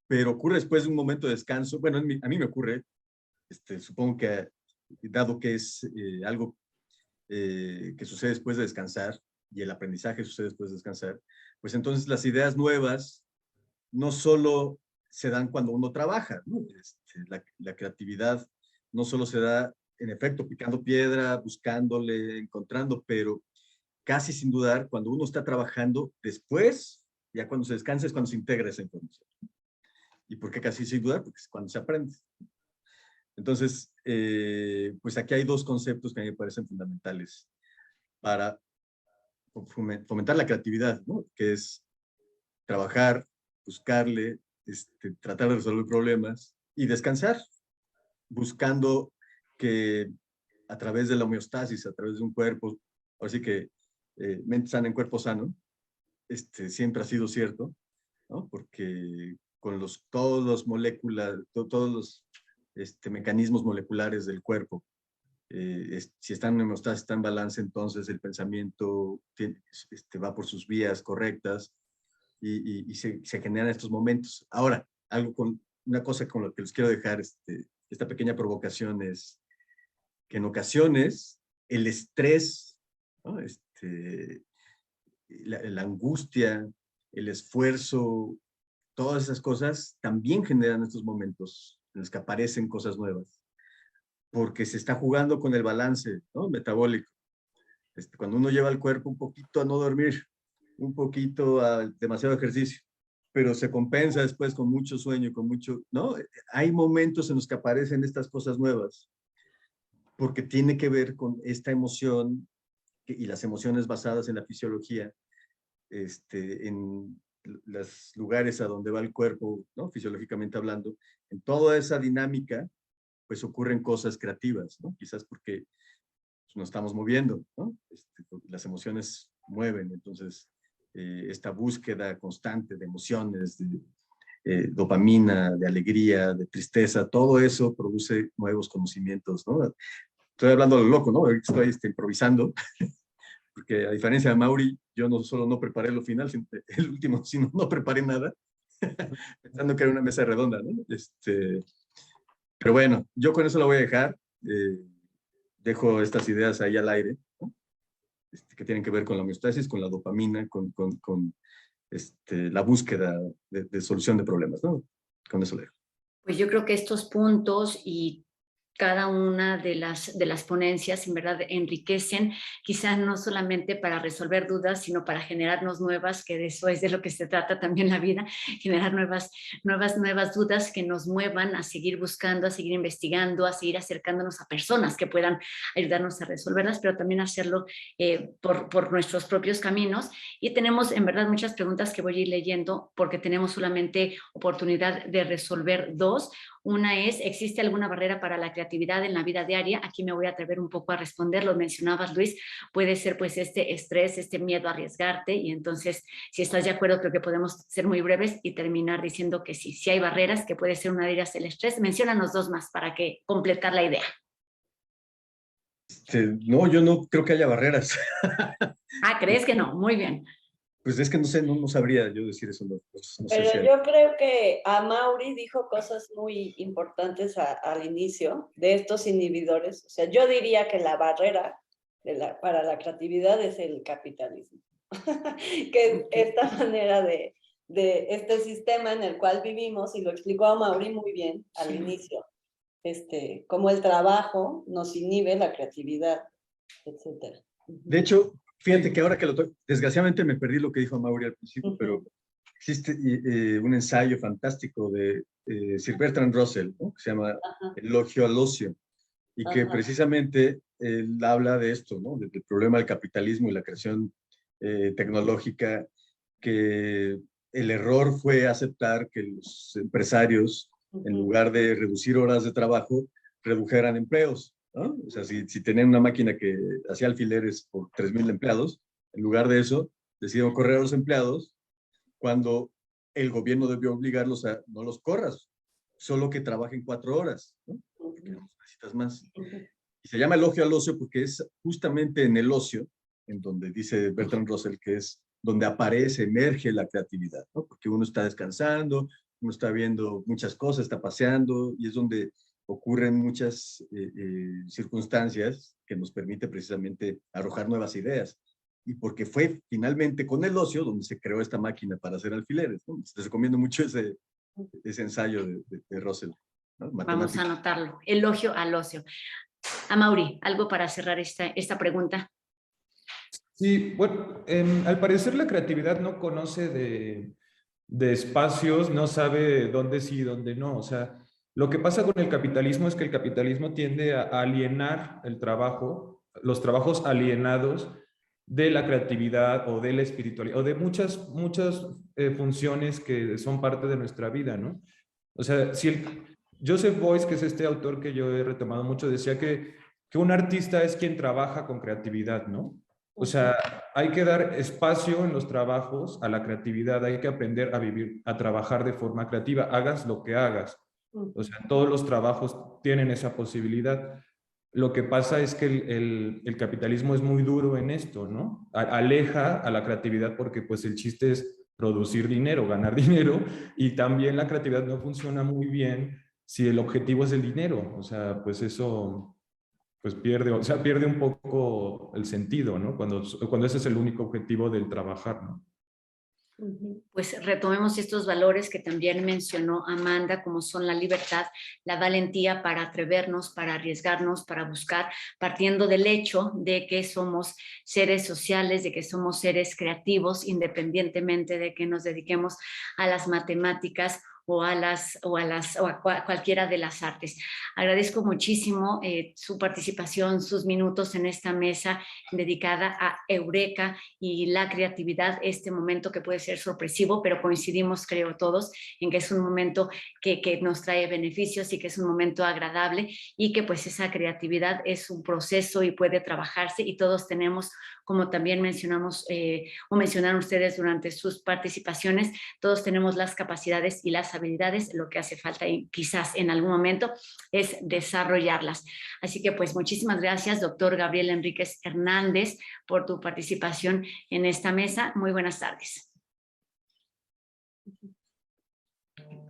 pero ocurre después de un momento de descanso. Bueno, a mí me ocurre, supongo que dado que es algo que sucede después de descansar y el aprendizaje sucede después de descansar, pues entonces las ideas nuevas no solo se dan cuando uno trabaja, ¿no? La creatividad no solo se da, en efecto, picando piedra, buscándole, encontrando, pero casi sin dudar, cuando uno está trabajando, después, ya cuando se descansa, es cuando se integra esa información. ¿Y por qué casi sin dudar? Porque es cuando se aprende. Entonces, pues aquí hay dos conceptos que a mí me parecen fundamentales para fomentar la creatividad, ¿no? Que es trabajar, buscarle, tratar de resolver problemas y descansar, buscando que a través de la homeostasis, a través de un cuerpo, así que mente sana en cuerpo sano, siempre ha sido cierto, ¿no? Porque con todos los moléculas, todos los mecanismos moleculares del cuerpo, si están en homeostasis, está en balance, entonces el pensamiento va por sus vías correctas y se generan estos momentos. Ahora, una cosa con la que les quiero dejar esta pequeña provocación es que en ocasiones el estrés, ¿no? La angustia, el esfuerzo, todas esas cosas también generan estos momentos en los que aparecen cosas nuevas, porque se está jugando con el balance, ¿no? Metabólico. Cuando uno lleva el cuerpo un poquito a no dormir, un poquito a demasiado ejercicio, pero se compensa después con mucho sueño, con mucho, ¿no? Hay momentos en los que aparecen estas cosas nuevas, porque tiene que ver con esta emoción y las emociones basadas en la fisiología, en los lugares a donde va el cuerpo, ¿no? Fisiológicamente hablando, en toda esa dinámica, pues ocurren cosas creativas, ¿no? Quizás porque nos estamos moviendo, ¿no? Las emociones mueven, entonces esta búsqueda constante de emociones, de dopamina, de alegría, de tristeza, todo eso produce nuevos conocimientos, ¿no? Estoy hablando a lo loco, ¿no? Estoy improvisando, porque a diferencia de Mauri, yo no solo no preparé lo final, el último, sino no preparé nada, pensando que era una mesa redonda, ¿no? Pero bueno, yo con eso lo voy a dejar. Dejo estas ideas ahí al aire, ¿no? Que tienen que ver con la homeostasis, con la dopamina, con la búsqueda de solución de problemas, ¿no? Con eso lo dejo. Pues yo creo que estos puntos y cada una de las ponencias, en verdad, enriquecen, quizás no solamente para resolver dudas, sino para generarnos nuevas, que de eso es de lo que se trata también la vida, generar nuevas dudas que nos muevan a seguir buscando, a seguir investigando, a seguir acercándonos a personas que puedan ayudarnos a resolverlas, pero también hacerlo por nuestros propios caminos. Y tenemos, en verdad, muchas preguntas que voy a ir leyendo, porque tenemos solamente oportunidad de resolver dos. Una es, ¿existe alguna barrera para la creatividad en la vida diaria? Aquí me voy a atrever un poco a responder, lo mencionabas, Luis, puede ser pues este estrés, este miedo a arriesgarte, y entonces, si estás de acuerdo, creo que podemos ser muy breves y terminar diciendo que sí hay barreras, que puede ser una de ellas el estrés. Menciónanos dos más para completar la idea. No, yo no creo que haya barreras. ¿Crees que no? Muy bien. Pues es que no sé, no sabría yo decir eso. No Pero sé si yo creo que Amaury dijo cosas muy importantes al inicio de estos inhibidores. O sea, yo diría que la barrera para la creatividad es el capitalismo. Que esta manera de este sistema en el cual vivimos, y lo explicó Amaury muy bien al inicio, cómo el trabajo nos inhibe la creatividad, etc. De hecho, fíjate que ahora que desgraciadamente me perdí lo que dijo Mauri al principio, pero existe un ensayo fantástico de Sir Bertrand Russell, ¿no? Que se llama Elogio al ocio, y que precisamente él habla de esto, ¿no? Del problema del capitalismo y la creación tecnológica, que el error fue aceptar que los empresarios, en lugar de reducir horas de trabajo, redujeran empleos, ¿no? O sea, si tenían una máquina que hacía alfileres por 3,000 empleados, en lugar de eso, decidieron correr a los empleados cuando el gobierno debió obligarlos a no los corras, solo que trabajen 4 horas, ¿no? Porque no necesitas más. Y se llama elogio al ocio porque es justamente en el ocio, en donde dice Bertrand Russell, que es donde aparece, emerge la creatividad, ¿no? Porque uno está descansando, uno está viendo muchas cosas, está paseando, y es donde ocurren muchas circunstancias que nos permite precisamente arrojar nuevas ideas. Y porque fue finalmente con el ocio donde se creó esta máquina para hacer alfileres, ¿no? Les recomiendo mucho ese ensayo de Russell, ¿no? Vamos a anotarlo. Elogio al ocio. Amaury, ¿algo para cerrar esta pregunta? Sí, bueno, al parecer la creatividad no conoce de espacios, no sabe dónde sí y dónde no. O sea, lo que pasa con el capitalismo es que el capitalismo tiende a alienar el trabajo, los trabajos alienados de la creatividad o de la espiritualidad o de muchas funciones que son parte de nuestra vida, ¿no? O sea, si Joseph Beuys, que es este autor que yo he retomado mucho, decía que que un artista es quien trabaja con creatividad, ¿no? O sea, hay que dar espacio en los trabajos a la creatividad, hay que aprender a vivir, a trabajar de forma creativa, hagas lo que hagas. O sea, todos los trabajos tienen esa posibilidad. Lo que pasa es que el capitalismo es muy duro en esto, ¿no? Aleja a la creatividad porque pues el chiste es producir dinero, ganar dinero, y también la creatividad no funciona muy bien si el objetivo es el dinero. O sea, pues eso pues pierde, o sea, pierde un poco el sentido, ¿no? Cuando ese es el único objetivo del trabajar, ¿no? Pues retomemos estos valores que también mencionó Amanda, como son la libertad, la valentía para atrevernos, para arriesgarnos, para buscar, partiendo del hecho de que somos seres sociales, de que somos seres creativos, independientemente de que nos dediquemos a las matemáticas o a cualquiera de las artes. Agradezco muchísimo su participación, sus minutos en esta mesa dedicada a Eureka y la creatividad, este momento que puede ser sorpresivo, pero coincidimos, creo todos, en que es un momento que nos trae beneficios y que es un momento agradable, y que pues esa creatividad es un proceso y puede trabajarse, y todos tenemos, como también mencionamos o mencionaron ustedes durante sus participaciones, todos tenemos las capacidades y las habilidades. Lo que hace falta y quizás en algún momento es desarrollarlas. Así que pues muchísimas gracias, doctor Gabriel Enríquez Hernández, por tu participación en esta mesa. Muy buenas tardes.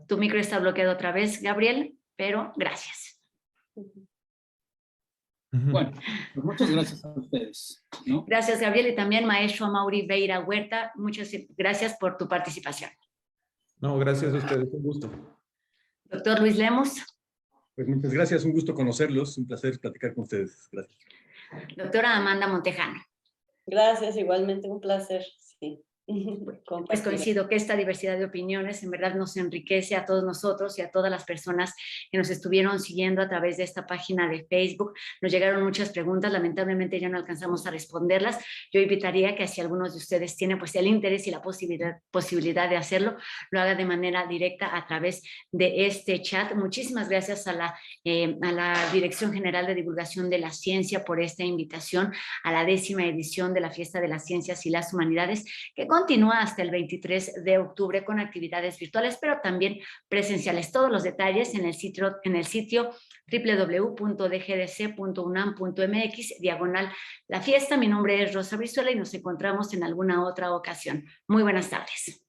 Tu micro está bloqueado otra vez, Gabriel, pero gracias. Bueno, pues muchas gracias a ustedes, ¿no? Gracias, Gabriel, y también maestro Amaury Veira Huerta, muchas gracias por tu participación. No, gracias a ustedes, un gusto. Doctor Luis Lemos. Pues muchas gracias, un gusto conocerlos, un placer platicar con ustedes. Gracias. Doctora Amanda Montejano. Gracias, igualmente un placer, sí. Pues coincido que esta diversidad de opiniones en verdad nos enriquece a todos nosotros y a todas las personas que nos estuvieron siguiendo a través de esta página de Facebook. Nos llegaron muchas preguntas, lamentablemente ya no alcanzamos a responderlas. Yo invitaría que si algunos de ustedes tienen pues el interés y la posibilidad de hacerlo, lo haga de manera directa a través de este chat. Muchísimas gracias a la Dirección General de Divulgación de la Ciencia por esta invitación a la 10ª edición de la Fiesta de las Ciencias y las Humanidades, que continúa hasta el 23 de octubre con actividades virtuales, pero también presenciales. Todos los detalles en el sitio www.dgdc.unam.mx/la fiesta. Mi nombre es Rosa Brizuela y nos encontramos en alguna otra ocasión. Muy buenas tardes.